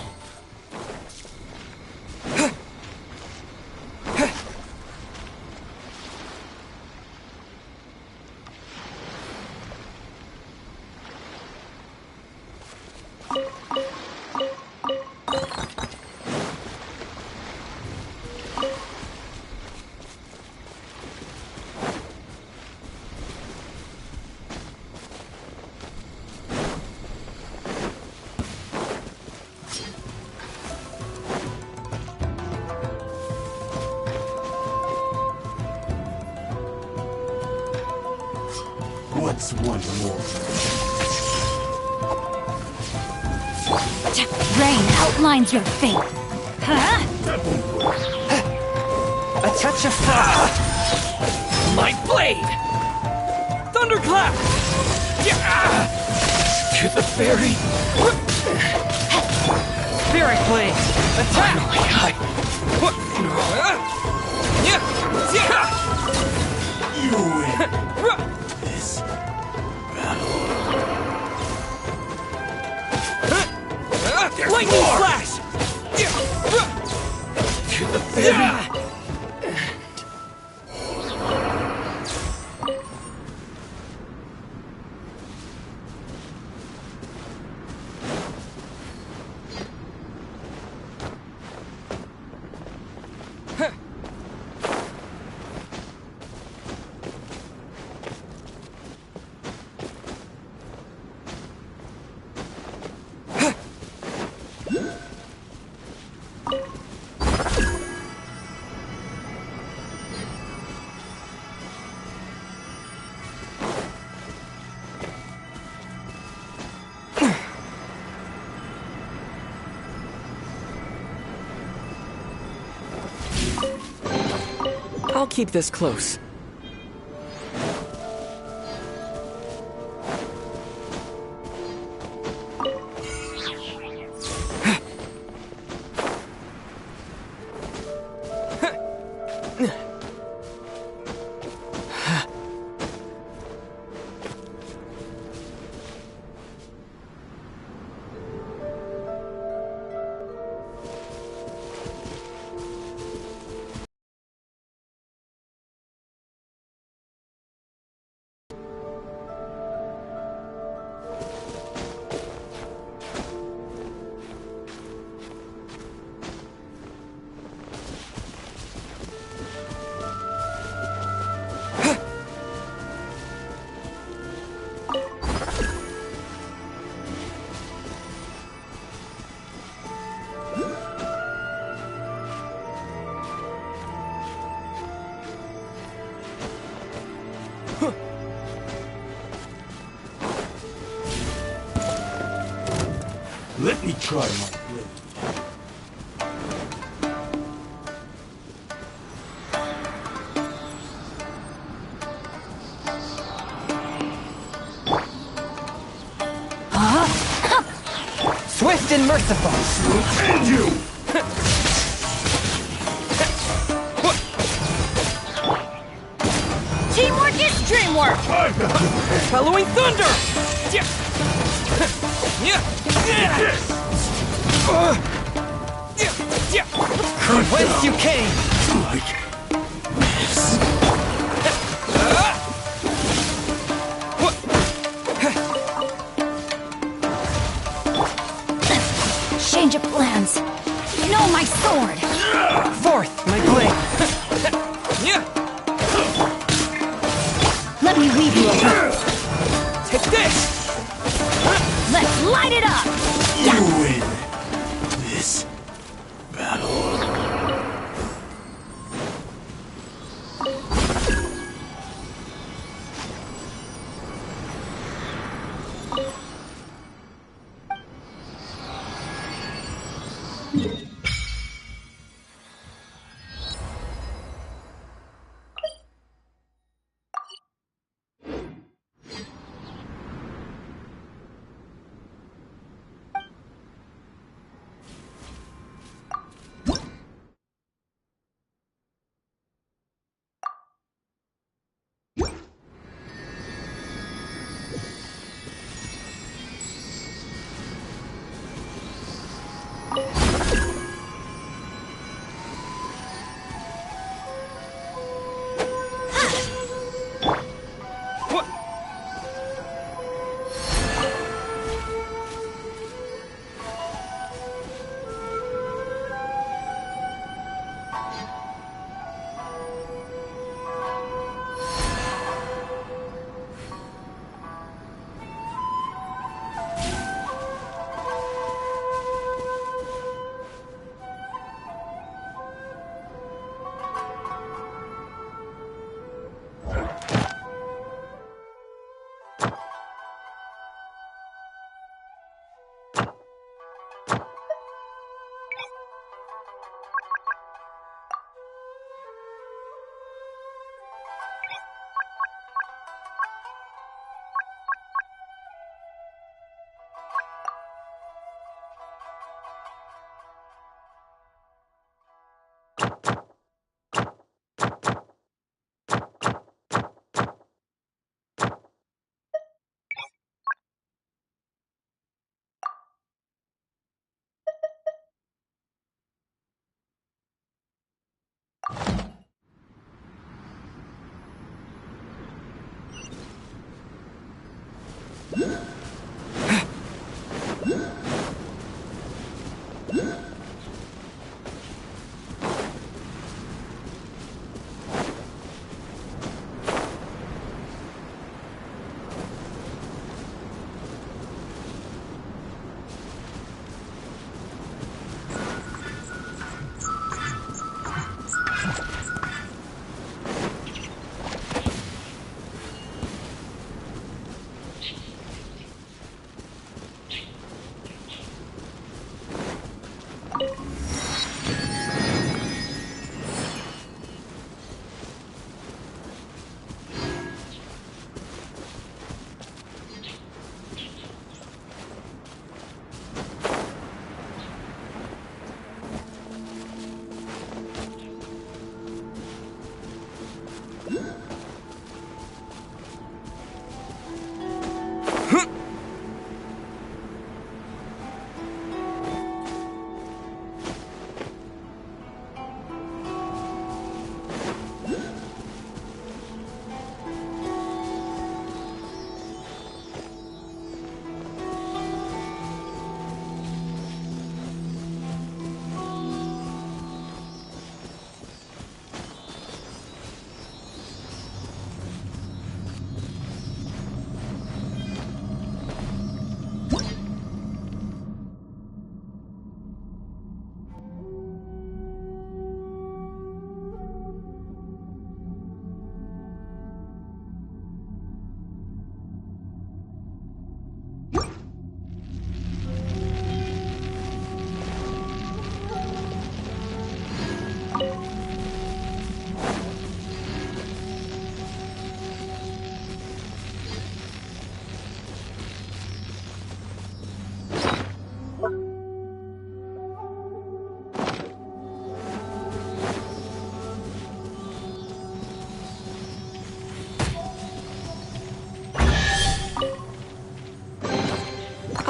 What's one more? Rain outlines your fate. Huh? A touch of frost! My blade! Thunderclap! To the fairy! Spirit blade! Attack! You win. This Lightning flash! To the fairy! I'll keep this close. Let me try my blade. Swift and merciful! And you! framework! Bellowing thunder! Whence you came! Change of plans. No, my sword. Forth, my blade. Let me leave you alone. Take this! Let's light it up. You win this battle.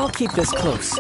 I'll keep this close.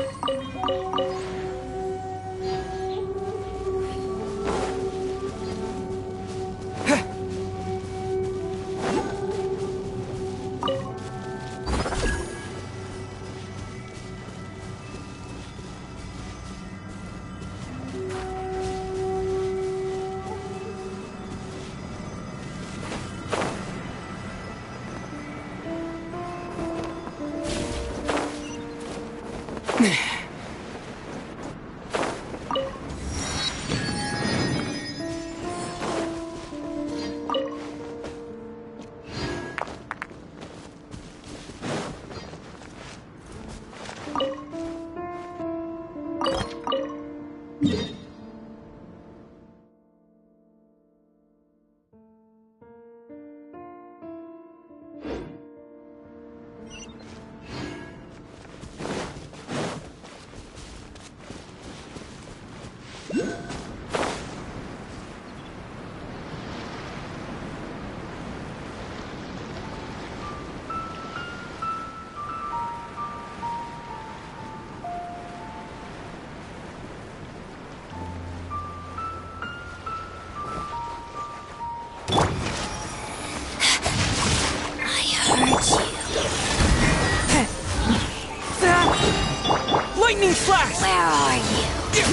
Lightning slash! Where are you?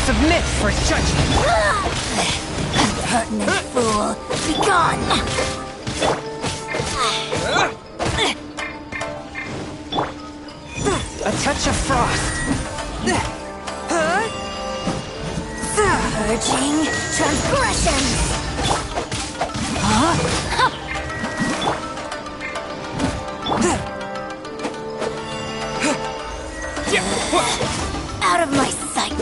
Submit for judgment! Impertinent fool! Be gone! A touch of frost! Purging transgressions! Out of my sight!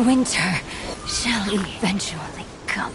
Winter shall eventually come.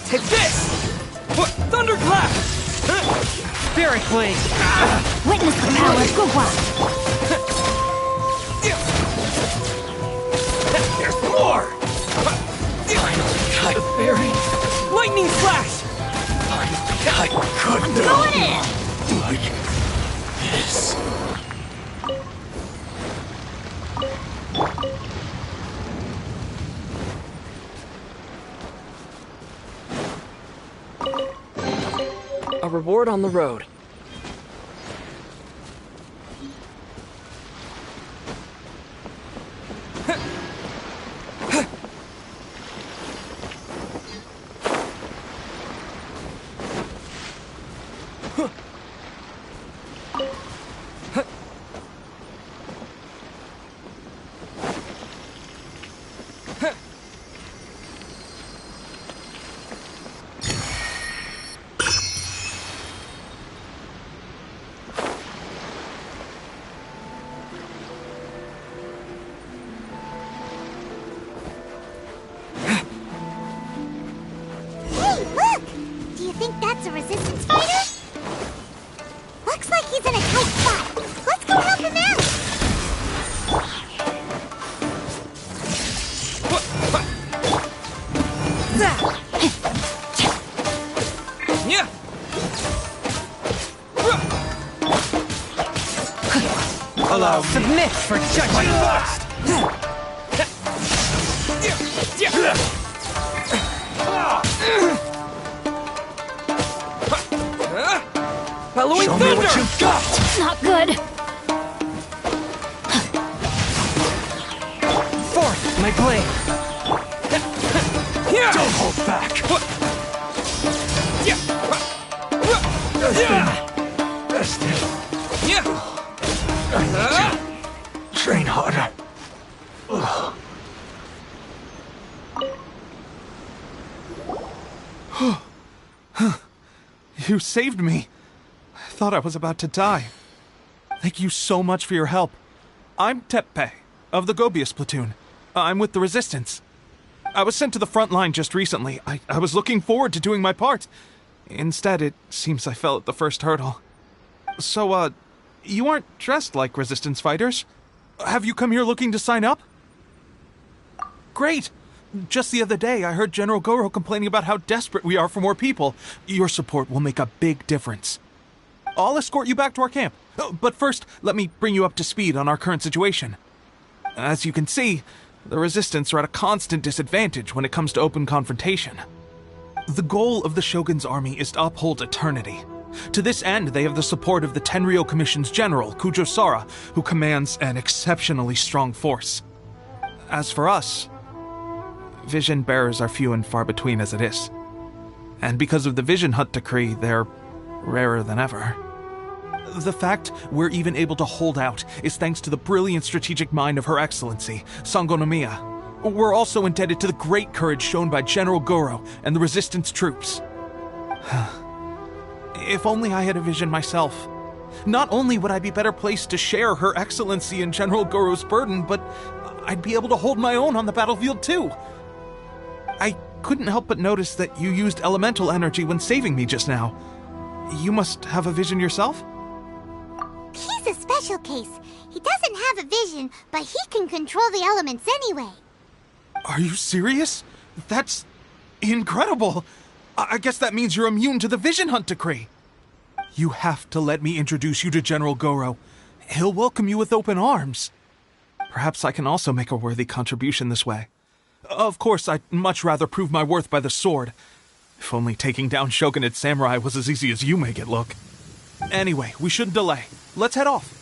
Take this! What? Thunderclap! Spirit Blade! Witness the power of Gugwa! There's more! Finally, the fairy. Lightning slash! I couldn't Going in! like this. A reward on the road. Hey, look! Do you think that's a resistance fighter? Looks like he's in a tight spot. Let's go help him out! Allow me. Submit for judgment! Following Show me thunder! what you've got! Not good! Forth, my blade! Don't hold back! Rested. I need to train harder. You saved me. I thought I was about to die. Thank you so much for your help. I'm Teppe, of the Gobius platoon. I'm with the Resistance. I was sent to the front line just recently. I was looking forward to doing my part. Instead, it seems I fell at the first hurdle. So, you aren't dressed like Resistance fighters? Have you come here looking to sign up? Great! Just the other day, I heard General Goro complaining about how desperate we are for more people. Your support will make a big difference. I'll escort you back to our camp. But first, let me bring you up to speed on our current situation. As you can see, the Resistance are at a constant disadvantage when it comes to open confrontation. The goal of the Shogun's army is to uphold eternity. To this end, they have the support of the Tenryou Commission's general, Kujosara, who commands an exceptionally strong force. As for us, vision bearers are few and far between as it is. And because of the Vision Hut decree, they're rarer than ever. The fact we're even able to hold out is thanks to the brilliant strategic mind of Her Excellency, Sango Nomiya. We're also indebted to the great courage shown by General Goro and the Resistance troops. If only I had a vision myself. Not only would I be better placed to share Her Excellency and General Goro's burden, but I'd be able to hold my own on the battlefield too. I couldn't help but notice that you used elemental energy when saving me just now. You must have a vision yourself? He's a special case. He doesn't have a vision, but he can control the elements anyway. Are you serious? That's incredible. I guess that means you're immune to the Vision Hunt decree. You have to let me introduce you to General Goro. He'll welcome you with open arms. Perhaps I can also make a worthy contribution this way. Of course, I'd much rather prove my worth by the sword. If only taking down Shogunate samurai was as easy as you make it look. Anyway, we shouldn't delay. Let's head off.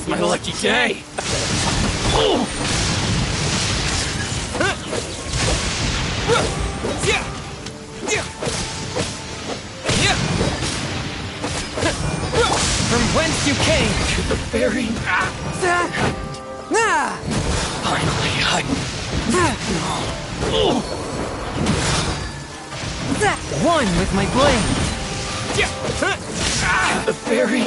My lucky day! From whence you came! To the very... Finally, One with my blade! The very...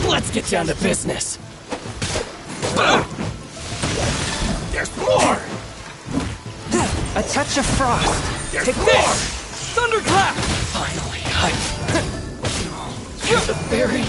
Let's get down to business. touch of frost. There's Take more! this! Thunderclap! Finally, You're the fairy.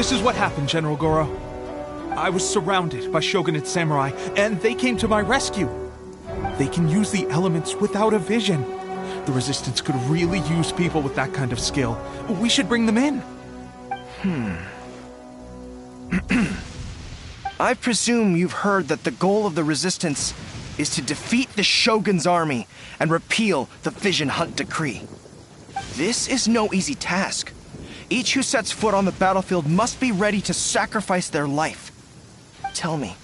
This is what happened, General Goro. I was surrounded by Shogunate samurai, and they came to my rescue. They can use the elements without a vision. The Resistance could really use people with that kind of skill. We should bring them in. I presume you've heard that the goal of the Resistance is to defeat the Shogun's army and repeal the Vision Hunt Decree. This is no easy task. Each who sets foot on the battlefield must be ready to sacrifice their life. Tell me,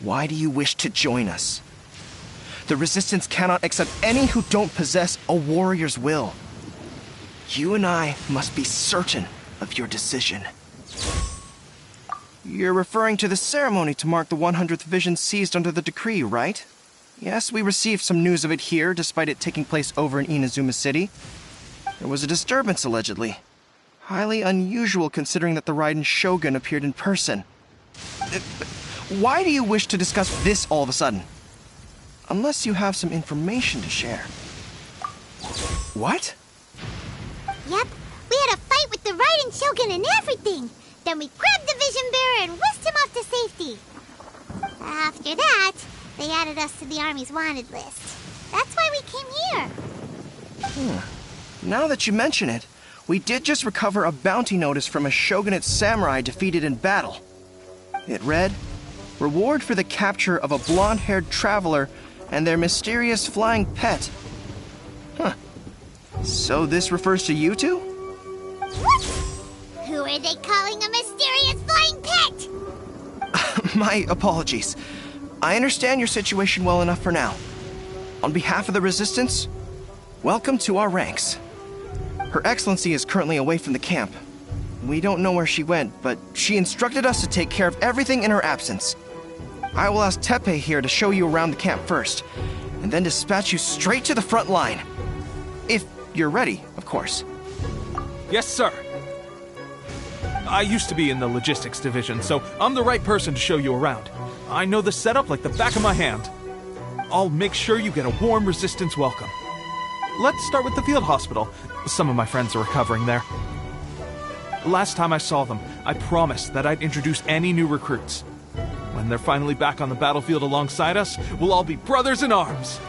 Why do you wish to join us? The Resistance cannot accept any who don't possess a warrior's will. You and I must be certain of your decision. You're referring to the ceremony to mark the 100th vision seized under the decree, right? Yes, we received some news of it here, despite it taking place over in Inazuma City. There was a disturbance, allegedly. Highly unusual considering that the Raiden Shogun appeared in person. Why do you wish to discuss this all of a sudden? Unless you have some information to share. What? Yep, we had a fight with the Raiden Shogun and everything. Then we grabbed the Vision Bearer and whisked him off to safety. After that, they added us to the Army's wanted list. That's why we came here. Now that you mention it, we did just recover a bounty notice from a Shogunate samurai defeated in battle. It read, "Reward for the capture of a blonde-haired traveler and their mysterious flying pet." Huh. So this refers to you two? What? Who are they calling a mysterious flying pet? My apologies. I understand your situation well enough for now. On behalf of the Resistance, welcome to our ranks. Her Excellency is currently away from the camp. We don't know where she went, but she instructed us to take care of everything in her absence. I will ask Teppei here to show you around the camp first, and then dispatch you straight to the front line. If you're ready, of course. Yes, sir. I used to be in the logistics division, so I'm the right person to show you around. I know the setup like the back of my hand. I'll make sure you get a warm Resistance welcome. Let's start with the field hospital. Some of my friends are recovering there. Last time I saw them, I promised that I'd introduce any new recruits. When they're finally back on the battlefield alongside us, we'll all be brothers in arms.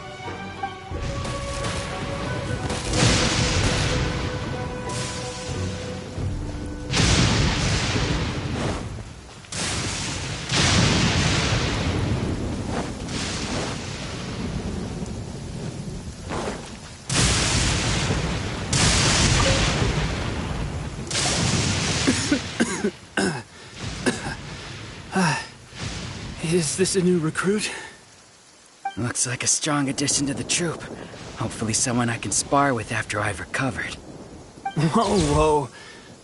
Is this a new recruit? Looks like a strong addition to the troop. Hopefully someone I can spar with after I've recovered. Whoa.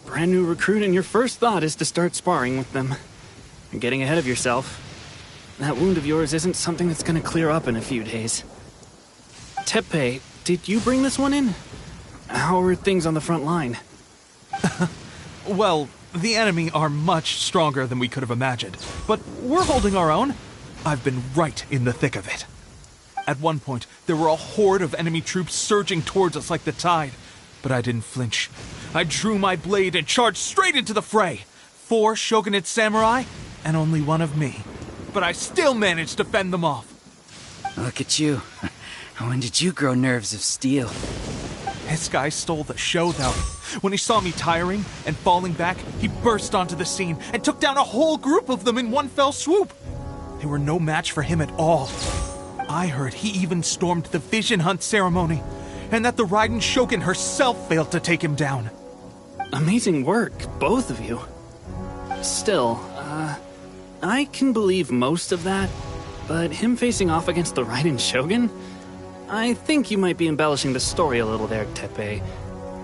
Brand new recruit and your first thought is to start sparring with them. You're getting ahead of yourself. That wound of yours isn't something that's gonna clear up in a few days. Teppei, did you bring this one in? How are things on the front line? Well, the enemy are much stronger than we could have imagined, but we're holding our own. I've been right in the thick of it. At one point, there were a horde of enemy troops surging towards us like the tide, but I didn't flinch. I drew my blade and charged straight into the fray. 4 Shogunate samurai, and only one of me. But I still managed to fend them off. Look at you. When did you grow nerves of steel? This guy stole the show, though. When he saw me tiring and falling back, he burst onto the scene and took down a whole group of them in one fell swoop. They were no match for him at all. I heard he even stormed the Vision Hunt ceremony, and that the Raiden Shogun herself failed to take him down. Amazing work, both of you. Still, I can believe most of that, but him facing off against the Raiden Shogun? I think you might be embellishing the story a little there, Teppei.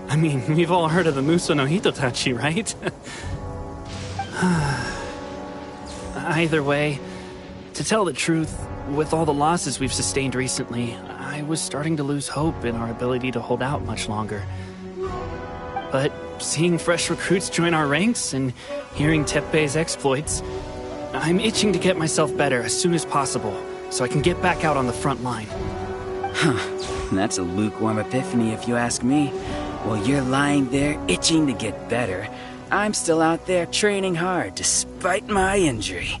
I mean, we've all heard of the Muso no Hitotachi, right? Either way, to tell the truth, with all the losses we've sustained recently, I was starting to lose hope in our ability to hold out much longer. But seeing fresh recruits join our ranks and hearing Teppei's exploits, I'm itching to get myself better as soon as possible so I can get back out on the front line. Huh, that's a lukewarm epiphany if you ask me. While you're lying there itching to get better, I'm still out there training hard despite my injury.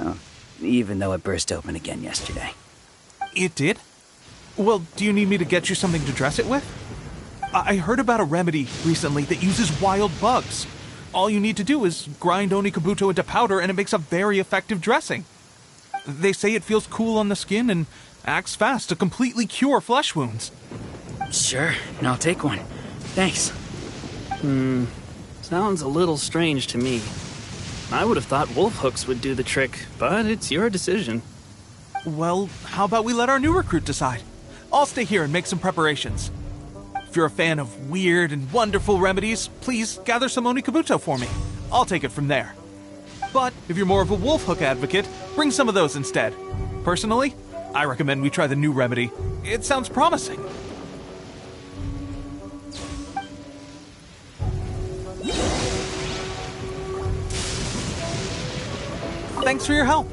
Oh, even though it burst open again yesterday. It did? Well, do you need me to get you something to dress it with? I heard about a remedy recently that uses wild bugs. All you need to do is grind Onikabuto into powder and it makes a very effective dressing. They say it feels cool on the skin and acts fast to completely cure flesh wounds. Sure, and I'll take one. Thanks. Sounds a little strange to me. I would have thought wolf hooks would do the trick, but it's your decision. Well, how about we let our new recruit decide? I'll stay here and make some preparations. If you're a fan of weird and wonderful remedies, please gather some Onikabuto for me. I'll take it from there. But if you're more of a wolf hook advocate, bring some of those instead. Personally, I recommend we try the new remedy. It sounds promising. Thanks for your help.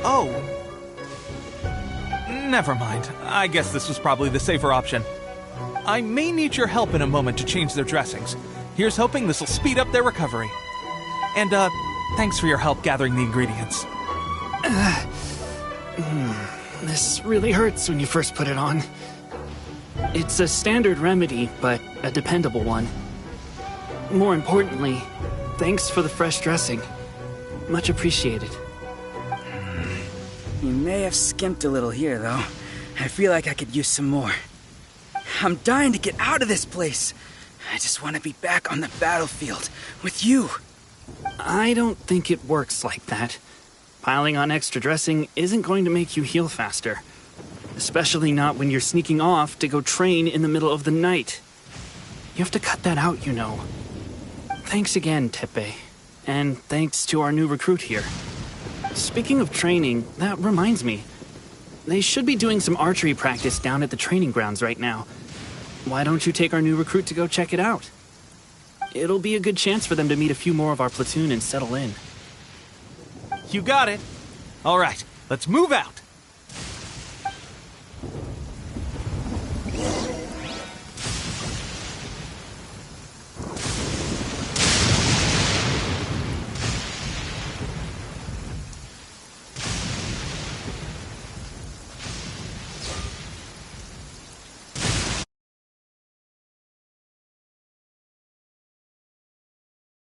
Oh. Never mind. I guess this was probably the safer option. I may need your help in a moment to change their dressings. Here's hoping this'll speed up their recovery. And, thanks for your help gathering the ingredients. This really hurts when you first put it on. It's a standard remedy, but a dependable one. More importantly, thanks for the fresh dressing. Much appreciated. You may have skimped a little here, though. I feel like I could use some more. I'm dying to get out of this place. I just want to be back on the battlefield with you. I don't think it works like that. Piling on extra dressing isn't going to make you heal faster. Especially not when you're sneaking off to go train in the middle of the night. You have to cut that out, you know. Thanks again, Teppei. And thanks to our new recruit here. Speaking of training, that reminds me. They should be doing some archery practice down at the training grounds right now. Why don't you take our new recruit to go check it out? It'll be a good chance for them to meet a few more of our platoon and settle in. You got it. All right, let's move out.